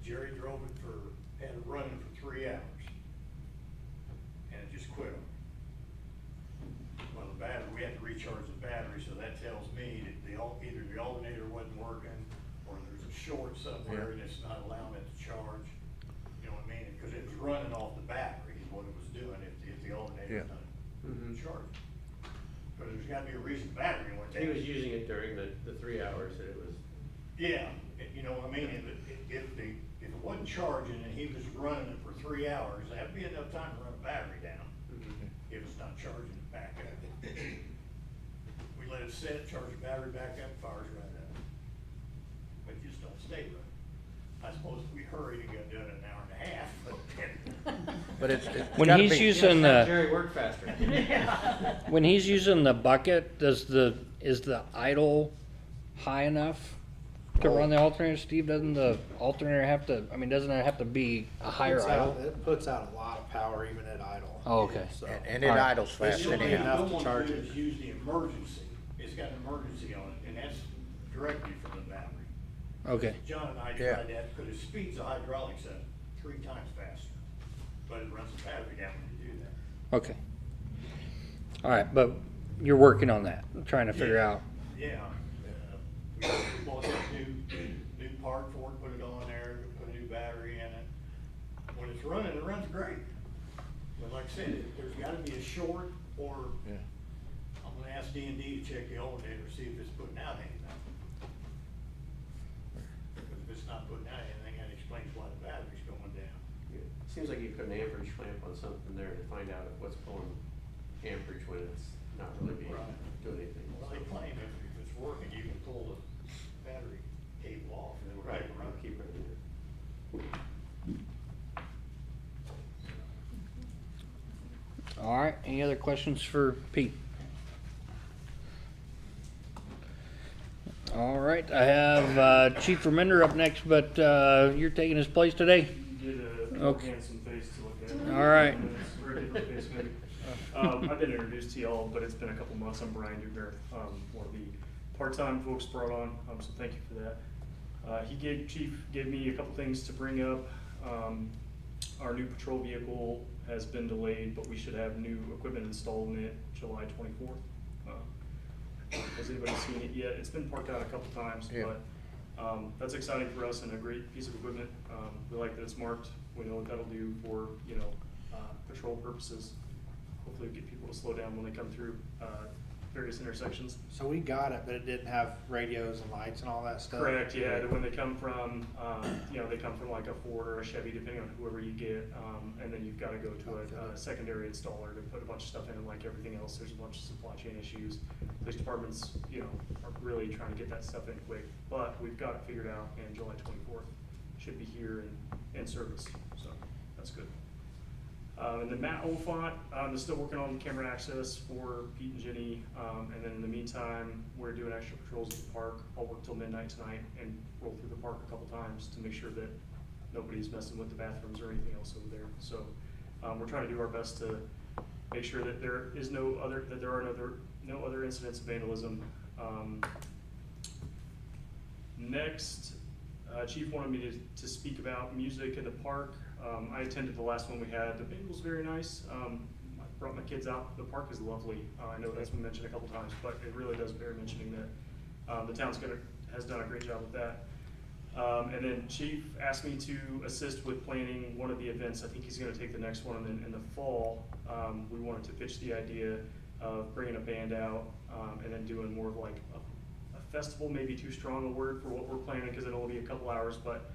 Jerry drove it had it running for 3 hours. And it just quit on me. Well, the battery, we had to recharge the battery, so that tells me that either the alternator wasn't working, or there's a short somewhere and it's not allowing it to charge. You know what I mean? Because it was running off the battery is what it was doing if the alternator's Yeah. not Mhm. charging. But there's there's gotta be a reason the battery went down. He was using it during the 3 hours that it was, Yeah, you know what I mean, if it wasn't charging and he was running it for 3 hours, that'd be enough time to run a battery down. If it's not charging it back up. We let it sit, charge the battery back up, fires right up. But just don't stay running. I suppose if we hurried, it got done in an hour and a half, but. But it's When gotta he's be- using have the, Jerry work faster. when he's using the bucket, is the idle high enough to run the alternator? Steve, doesn't the alternator have to, I mean, doesn't it have to be a higher idle? It puts out a lot of power even at idle. Oh, okay. So, And it Alright. idles fast The only thing anyhow. you don't to wanna charge do it. is use the emergency. It's got an emergency on it, and that's directly from the battery. Okay, John and I Yeah. tried that because it speeds the hydraulics up 3 times faster, but it runs the battery down when you do that. okay. All right, but you're working on that, trying to figure out. Yeah, we bought that new part for it, put it on there, put a new battery in it. When it's running, it runs great. But like I said, there's gotta be a short, or Yeah. I'm gonna ask D&D to check the alternator, see if it's putting out anything. Because if it's not putting out anything, that explains why the battery's going down. It seems like you put an amperage clamp on something there to find out what's pulling amperage when it's not really being, Right. doing anything. Well, they claim if it's working, you can pull the battery cable off and it'll Right, keep running. keep running it. All right, any other questions for Pete? All right, I have Chief Remender up next, but you're taking his place today? Get a Okay. handsome face to look at. All right. Or a different face maybe. I've been introduced to y'all, but it's been a couple months. I'm Brian Dugner, one of the part-time folks brought on, so thank you for that. Chief gave me a couple things to bring up. Our new patrol vehicle has been delayed, but we should have new equipment installed in it July 24th. Has anybody seen it yet? It's been parked out a couple times, Yeah. but that's exciting for us and a great piece of equipment. We like that it's marked. We know what that'll do for, patrol purposes. Hopefully get people to slow down when they come through various intersections. So we got it, but it didn't have radios and lights and all that stuff. Correct, yeah, when they come from, they come from like a Ford or a Chevy, depending on whoever you get, and then you've gotta go to a secondary installer to put a bunch of stuff in, and like everything else, there's a bunch of supply chain issues. Police departments, are really trying to get that stuff in quick, but we've got it figured out, and July 24th should be here and in service, so that's good. And then Matt Oliphant is still working on camera access for Pete and Jenny. And then in the meantime, we're doing extra patrols at the park. I'll work till midnight tonight and roll through the park a couple times to make sure that nobody's messing with the bathrooms or anything else over there. So we're trying to do our best to make sure that there are no other incidents of vandalism. Next, Chief wanted me to speak about music in the park. I attended the last one we had. The band was very nice. I brought my kids out. The park is lovely. I know that's been mentioned a couple times, but it really does bear mentioning that the town's has done a great job with that. And then Chief asked me to assist with planning one of the events. I think he's gonna take the next one, and then in the fall, we wanted to pitch the idea of bringing a band out, and then doing more of like a festival, maybe too strong a word for what we're planning, because it'll only be a couple hours, but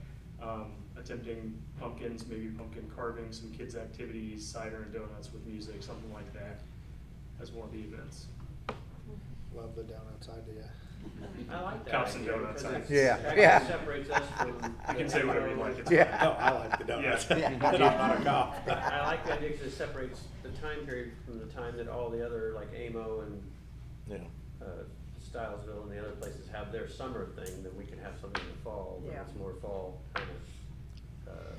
attempting pumpkins, maybe pumpkin carving, some kids' activities, cider and donuts with music, something like that, as one of the events. Love the donuts idea. I like that Cups and idea, donuts, because I- it's- Yeah, it actually yeah. separates us from. You can say whatever you like. It's Yeah. No, I like the donuts. Yeah. And I'm not a cop. I like the idea because it separates the time period from the time that all the other, like AMO and Yeah. Stylesville and the other places have their summer thing, that we can have something in the fall, but Yeah. it's more fall kind of,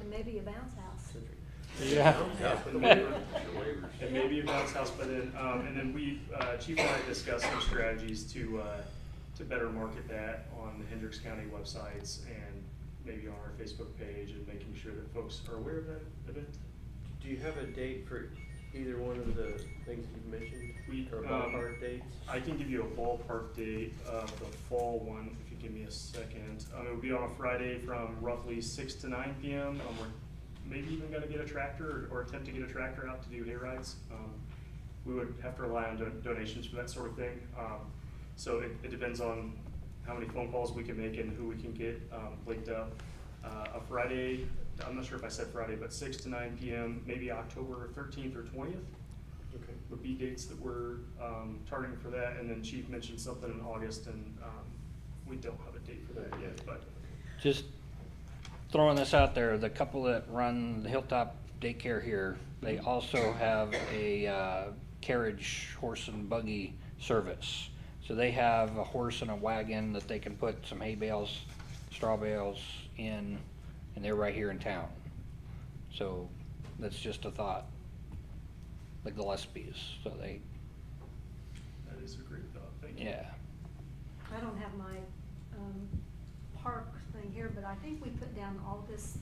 And maybe a bounce house. century. Yeah. Yeah, with the Maybe. waiver. And maybe a bounce house, but then, and then we, Chief and I discussed some strategies to better market that on the Hendricks County websites and maybe on our Facebook page, and making sure that folks are aware of that event. Do you have a date for either one of the things that you've mentioned, We, or ballpark dates? I can give you a ballpark date of the fall one, if you give me a second. It will be on a Friday from roughly 6 to 9 p.m. We're maybe even gonna get a tractor or attempt to get a tractor out to do hay rides. we would have to rely on donations for that sort of thing. So it depends on how many phone calls we can make and who we can get linked up. A Friday, I'm not sure if I said Friday, but 6 to 9 p.m., maybe October 13th or 20th. Okay. Would be dates that we're targeting for that. And then Chief mentioned something in August, and we don't have a date for that yet, but. Just throwing this out there, the couple that run the Hilltop Daycare here, they also have a carriage horse and buggy service. So they have a horse and a wagon that they can put some hay bales, straw bales in, and they're right here in town. So that's just a thought. The Gillespies, so they, That is a great thought, thank you. yeah. I don't have my, park thing here, but I think we put down August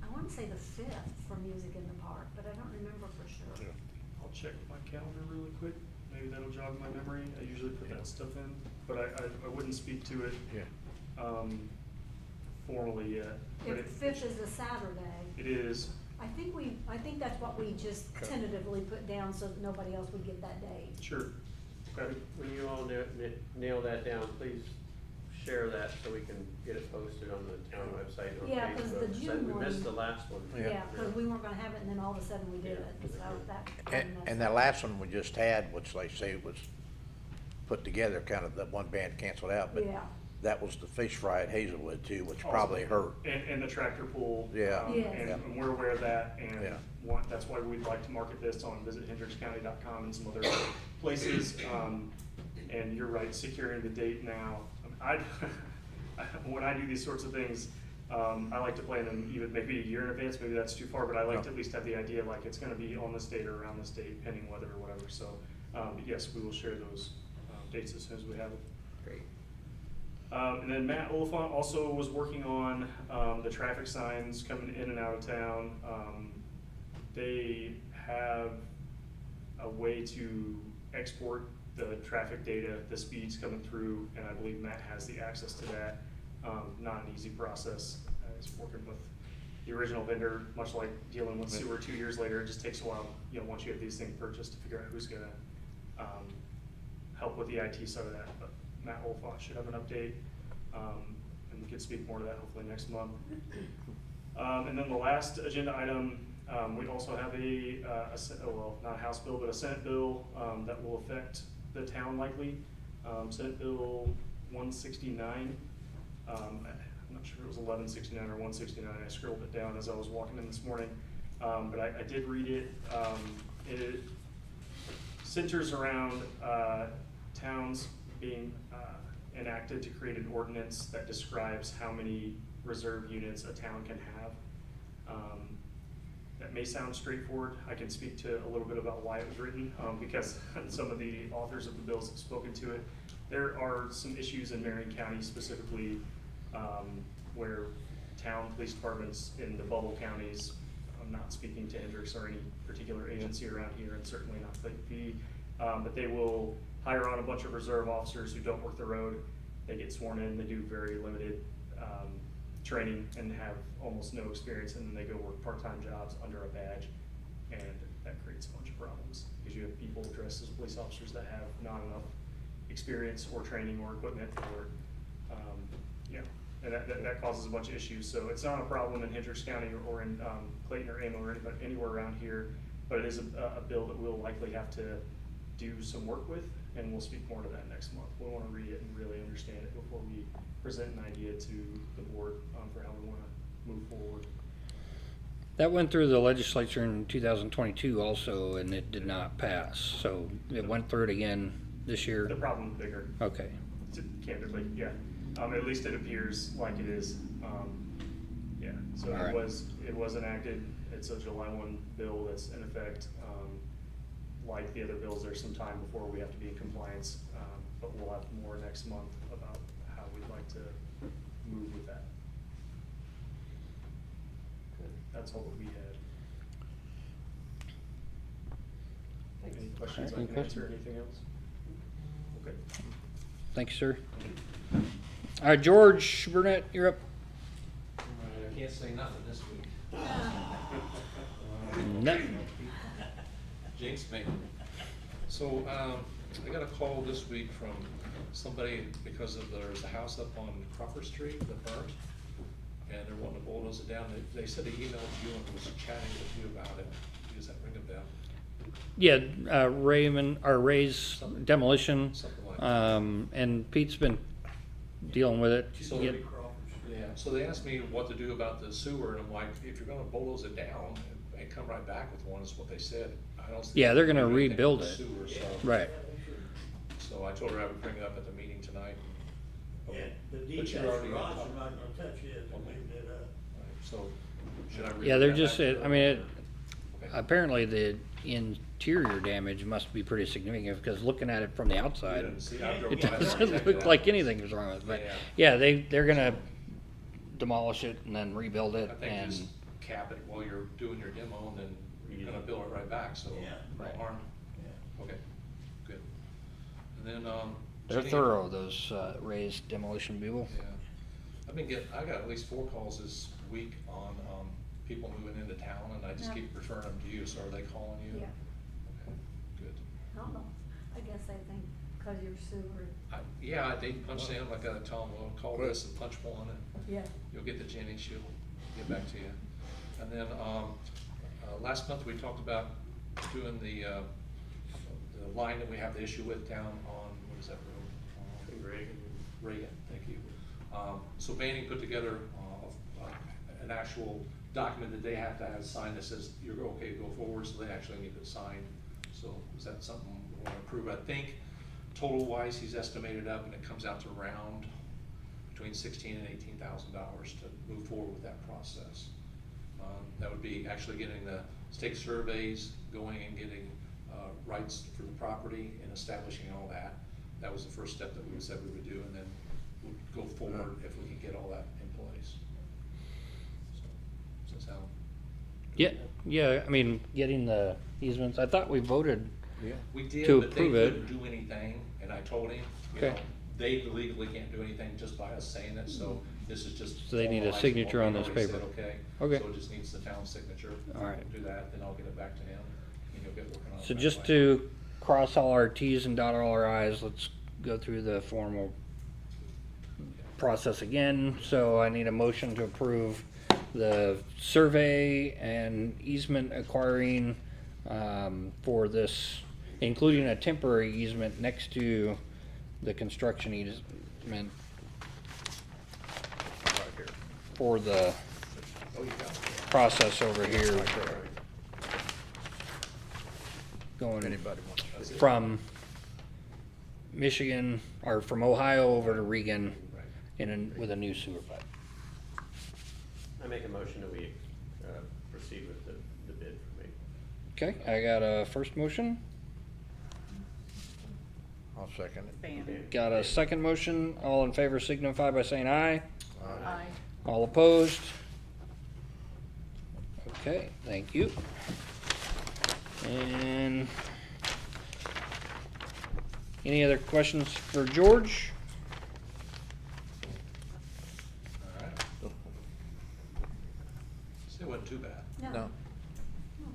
I wanna say the 5th for music in the park, but I don't remember for sure. I'll check my calendar really quick. Maybe that'll jog my memory. I usually put that stuff in, but I wouldn't speak to it, Yeah. formally yet. But If 5th is a Saturday, It is. I think that's what we just tentatively put down so that nobody else would get that date. Sure. Okay. When you all nail that down, please share that so we can get it posted on the town website and on Yeah, 'cause the Facebook. June We missed the one- last one. Yeah, cause we weren't gonna have it and then all of a sudden we did it, so that. And that last one we just had, which they say was put together, kind of, that one band canceled out, but Yeah. that was the fish fry at Hazelwood too, which Awesome. probably hurt. And the tractor pull. Yeah. Yes. And we're aware of that, and Yeah. that's why we'd like to market this on visithendrickscounty.com and some other places. And you're right, securing the date now. When I do these sorts of things, I like to plan them even maybe a year in advance, maybe that's too far, but I like to at least have the idea, like, it's gonna be on this date or around this date, pending weather or whatever, so, but yes, we will share those, dates as soon as we have it. Great. And then Matt Oliphant also was working on, the traffic signs coming in and out of town. They have a way to export the traffic data, the speeds coming through, and I believe Matt has the access to that. Not an easy process. He's working with the original vendor, much like dealing with sewer 2 years later. It just takes a while, once you have these things purchased, to figure out who's gonna help with the IT side of that. But Matt Oliphant should have an update, and we can speak more to that hopefully next month. And then the last agenda item, we also have not a House bill, but a Senate bill that will affect the town likely. Senate Bill 169. I'm not sure if it was 1169 or 169. I scribbled it down as I was walking in this morning, but I did read it. It centers around towns being enacted to create an ordinance that describes how many reserve units a town can have. That may sound straightforward. I can speak to a little bit about why it was written, because some of the authors of the bills have spoken to it. There are some issues in Marion County specifically where town police departments in the bubble counties, I'm not speaking to Hendricks or any particular agency around here, and certainly not Lake P, but they will hire on a bunch of reserve officers who don't work the road. They get sworn in, they do very limited training and have almost no experience, and then they go work part-time jobs under a badge, and that creates a bunch of problems because you have people dressed as police officers that have not enough experience or training or equipment or and that causes a bunch of issues. So it's not a problem in Hendricks County or in Clayton or Amo or anywhere around here, but it is a bill that we'll likely have to do some work with, and we'll speak more to that next month. We want to read it and really understand it before we present an idea to the board for how we want to move forward. That went through the legislature in 2022 also, and it did not pass. So it went through it again this year. The problem's bigger. Okay. Candidly, yeah. At least it appears like it is. Yeah. So All right. it was enacted. It's a July 1 bill that's in effect. Like the other bills, there's some time before we have to be in compliance, but we'll have more next month about how we'd like to move with that. That's all that we had. Any questions All right, I can any answer? Anything else? Okay. Thank you, sir. All right, George Burnett, you're up. I can't say nothing this week. No. Jinx me. So, I got a call this week from somebody because there's a house up on Crawford Street that burnt, and they're wanting to bulldoze it down. They said they emailed you and was chatting with you about it. Does that ring a bell? Yeah, Ray's demolition, Something like that. and Pete's been dealing with it. So, Yeah. yeah, so they asked me what to do about the sewer, and I'm like, if you're gonna bulldoze it down and come right back with one, is what they said. I don't see. Yeah, they're gonna anything with rebuild the it. sewer, so. Right. So I told her I would bring it up at the meeting tonight. Yeah, the But you're detached already garage, on top. I'm not gonna touch it, I'm leaving it up. So, should I? Yeah, read they're that just, back to I mean, it, Okay. apparently the interior damage must be pretty significant, because looking at it from the outside, didn't see- I drove it by, I doesn't checked look it like out. anything was wrong with it. But, Yeah. yeah, they're gonna demolish it and then rebuild it, I think and, just cap it while you're doing your demo, and then you're gonna bill it right back, so Yeah. no Right. harm. Okay, good. And then, they're Jenny- thorough, those, Ray's demolition people. Yeah, I got at least 4 calls this week on, people moving into town, and I just Yeah. keep referring them to you, so are they calling you? Yeah. Okay, good. I don't know, I guess they think, cause you're sewer, Yeah, they punch in, like I tell them, well, call this and punch one, and yeah. you'll get the Jenny, she'll get back to you. And then, last month, we talked about doing the line that we have the issue with down on, what is that road? Reagan, thank you. So Banning put together, an actual document that they have to have signed that says you're okay to go forward, so they actually need it signed. So is that something we wanna approve? I think total wise, he's estimated up, and it comes out to around between $16,000 and $18,000 to move forward with that process. That would be actually getting the stake surveys going and getting rights for the property and establishing all that. That was the first step that we said we would do, and then we'd go forward if we could get all that in place. So, does that sound? Yeah, I mean, getting the easements, I thought we voted, We did, To but they approve it. couldn't do anything, and I told him, you Okay. know, they legally can't do anything just by us saying it, so this is just. So they need a formalizing what signature we on this already said, paper. Okay. Okay. So it just needs the town signature. All right. Do that, then I'll get it back to him, and he'll get working on it. so right just away. to cross all our Ts and dot all our Is, let's go through the formal process again. So I need a motion to approve the survey and easement acquiring, for this, including a temporary easement next to the construction easement for the Oh, you got it. process over here going Anybody wants to? That's it. from Michigan, or from Ohio over to Regan Right. with a new sewer pipe. I make a motion that we proceed with the bid for me. Okay, I got a first motion, I'll second it. Bannon. got a second motion. All in favor signify by saying aye. Aye. All opposed? Okay, thank you. And any other questions for George? All right. So it wasn't too bad. No. No. No,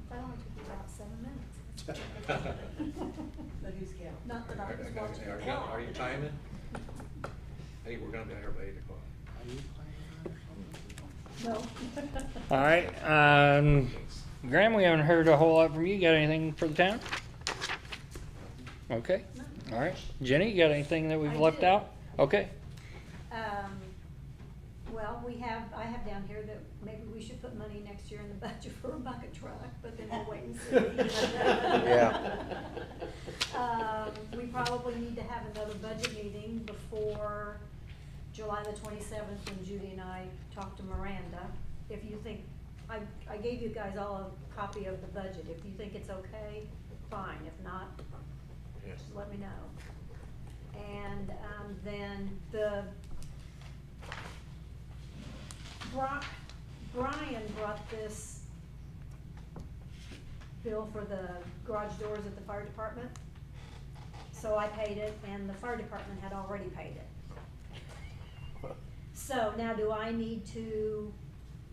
that only took you about 7 minutes. But who's counting? Not that I was watching the Are clock. you timing? Hey, we're gonna be here by 8 o'clock. No. All right, Graham, we haven't heard a whole lot from you. Got anything for the town? Okay, all right. Jenny, you got anything that we've I left do. out? Okay, Well, I have down here that maybe we should put money next year in the budget for a bucket truck, but then we'll wait and see. Yeah. We probably need to have another budget meeting before July the 27th, when Judy and I talk to Miranda. If you think, I gave you guys all a copy of the budget. If you think it's okay, fine. If not, Yes. just let me know. And then Brian brought this bill for the garage doors at the fire department. So I paid it, and the fire department had already paid it. So now, do I need to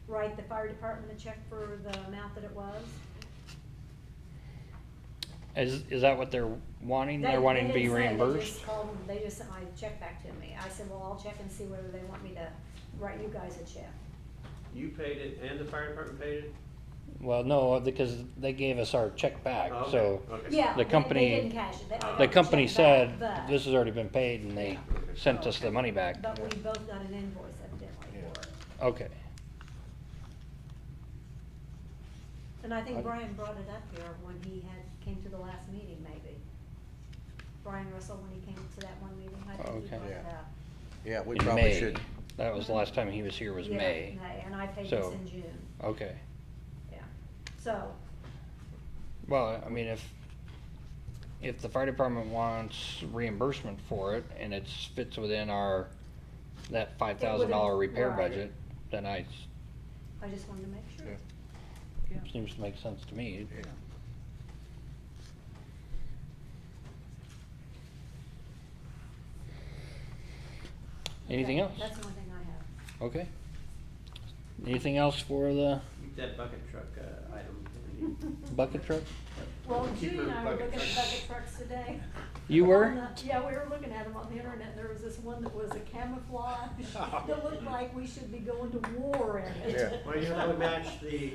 write the fire department a check for the amount that it was? Is that what they're wanting? They're wanting to be reimbursed? They just sent my check back to me. I said, well, I'll check and see whether they want me to write you guys a check. You paid it and the fire department paid it? Well, no, because they gave us our check back, Oh, okay, so okay. Yeah, the they company, didn't cash it. They got the the company check said, back, but- this has already been paid, and they sent us the money back. But we both got an invoice evidently for it. Okay, And I think Brian brought it up here when he came to the last meeting, maybe. Brian Russell, when he came to that one meeting, I think he Okay. brought it Yeah. up. Yeah, we in probably May. should, That was the last time he was here, was Yeah, May. and I paid this So- in June, Okay. yeah. So, Well, I mean, if the fire department wants reimbursement for it, and it fits within that $5,000 repair right. budget, then I just wanted to make sure. Yeah. seems to make sense to me. yeah. Anything else? That's the only thing I have. Okay. Anything else for the Keep that bucket truck, item. bucket truck? Well, Keep Judy and her I were bucket looking at truck. bucket trucks today. You On were? the- Yeah, we were looking at them on the internet, and there was this one that was a camouflage, that looked like we should be going to war in it. Yeah. Well, you know, that would match the,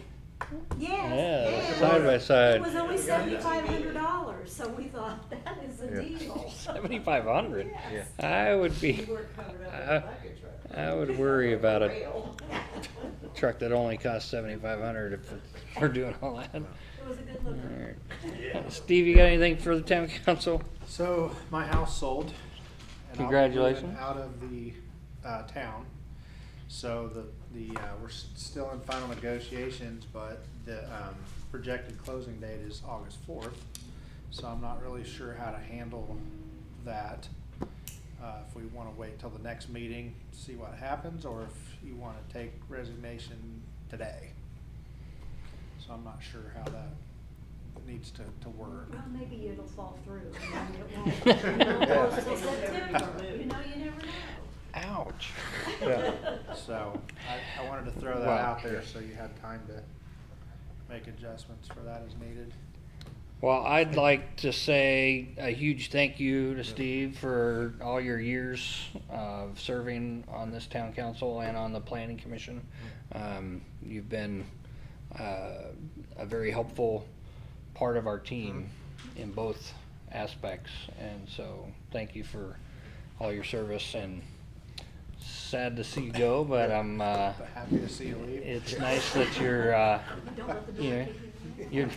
Yes, Yeah, and side by side. it was only $7,500, so we thought, that is a Yeah. deal. 7,500. Yes. I would be. I would worry about a truck that only costs 7,500 if we're doing all that. It was a good looker. Alright. Steve, you got anything for the town council? So my house sold. and I'll be Congratulations. moving out of the town. So we're still in final negotiations, but the projected closing date is August 4th. So I'm not really sure how to handle that. If we want to wait till the next meeting, to see what happens, or if you want to take resignation today. So I'm not sure how that needs to work. Well, maybe it'll fall through, and then it won't go till September, you know, you never know. Ouch. Yeah. So I wanted to throw that Wow. out there so you had time to make adjustments for that as needed. Well, I'd like to say a huge thank you to Steve for all your years of serving on this town council and on the planning commission. You've been a very helpful part of our team in both aspects, and so thank you for all your service, and sad to see you go, but I'm But happy to see you leave. it's nice that you're Don't let the you door know, kick you in.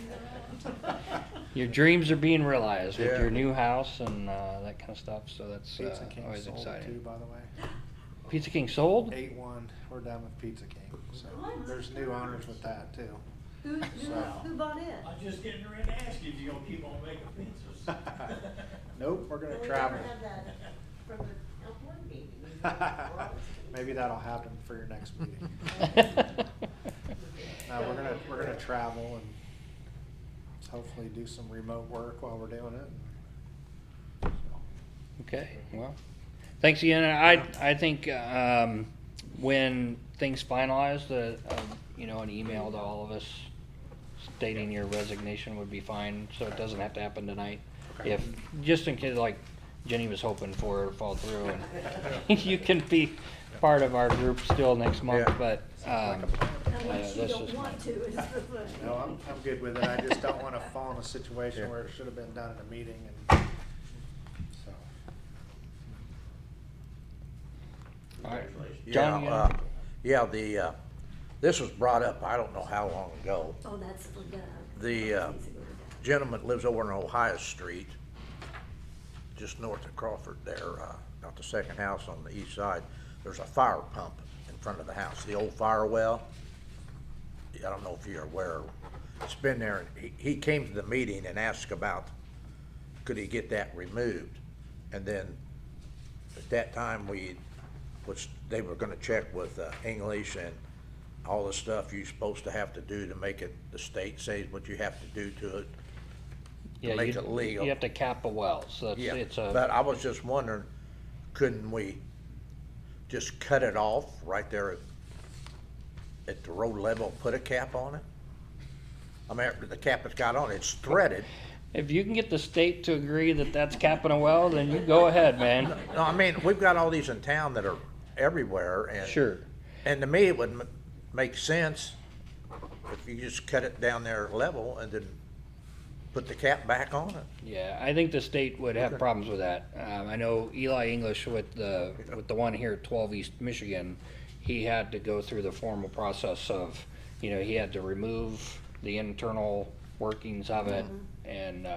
your dreams are being realized with Yeah. your new house and that kind of stuff, so that's Pizza King always sold exciting. too, by the way. Pizza King sold? 8-1, we're done with Pizza King, so What? there's new owners with that too. Who bought it? I was just getting ready to ask you if you're gonna keep on making pizzas. Nope, we're gonna We travel. never had that from the health board meeting. Maybe that'll happen for your next meeting. No, we're gonna travel and hopefully do some remote work while we're doing it. So, Okay, well, thanks again. I think when things finalize, an email to all of us stating your resignation would be fine, so it doesn't have to happen tonight. Okay. If, just in case, like Jenny was hoping for it to fall through, and you can be part of our group still next month, Yeah. but, Unless you that's don't just want to, is the thing. No, I'm good with it. I just don't wanna fall in a situation Yeah. where it should have been done in a meeting and so. all right. congratulations. John, you got Yeah, this was brought up, I don't know how long ago. Oh, that's for Doug. The gentleman that lives over on Ohio Street, just north of Crawford there, not the second house on the east side, there's a fire pump in front of the house, the old fire well. I don't know if you're aware, it's been there, and he came to the meeting and asked about, could he get that removed? And then, at that time, they were gonna check with English and all the stuff you're supposed to have to do to make it, the state says what you have to do to it. Yeah, make you- it legal. You have to cap a well, so Yeah, it's but I was just wondering, couldn't we just cut it off right there at the road level, put a cap on it? I mean, the cap it's got on it, it's threaded, If you can get the state to agree that that's capping a well, then you go ahead, man. No, I mean, we've got all these in town that are everywhere and. Sure. And to me, it would make sense if you just cut it down there level and then put the cap back on it. Yeah, I think the state would have Okay. problems with that. I know Eli English with the one here at 12 East Michigan, he had to go through the formal process of, he had to remove the internal workings of it and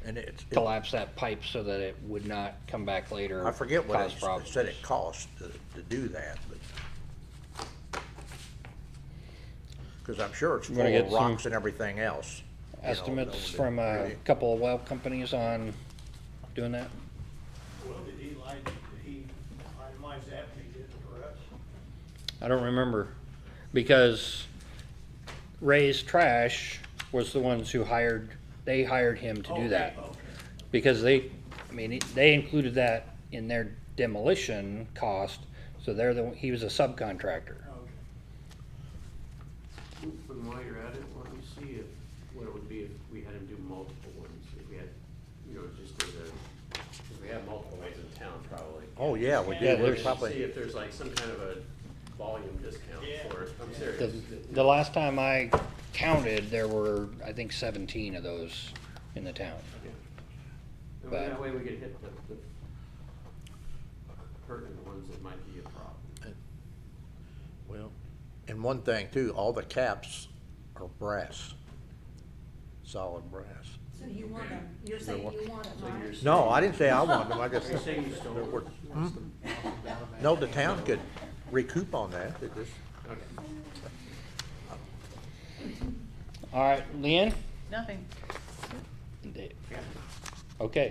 And it's, collapse that pipe so that it would not come back later. I forget what cause it problems. said it cost to do that, but. Cause I'm sure it's You full wanna of get some rocks and everything else. you know, Estimates that from a really- couple of well companies on doing that? Well, did he itemize that when he did it for us? I don't remember, because Ray's Trash was the ones who they hired him to do that. Okay. Because they included that in their demolition cost, so he was a subcontractor. And while you're at it, why don't you see what it would be if we had him do multiple ones, if we had, just if we have multiple ways in town, probably. Oh, yeah, we Yeah, do, there's- we probably. See if there's like some kind of a volume discount Yeah. for it, I'm The, serious. the last time I counted, there were, I think, 17 of those in the town. And but- that way we could hit the pertinent ones that might be a problem. Well, and one thing too, all the caps are brass, solid brass. So you want them, you're saying you want them, So right? you're No, I didn't say I wanted them, I just. Are you saying you stole we're- it? No, the town could recoup on that, it just. Okay. All right, Leanne? Nothing. Dave. Okay,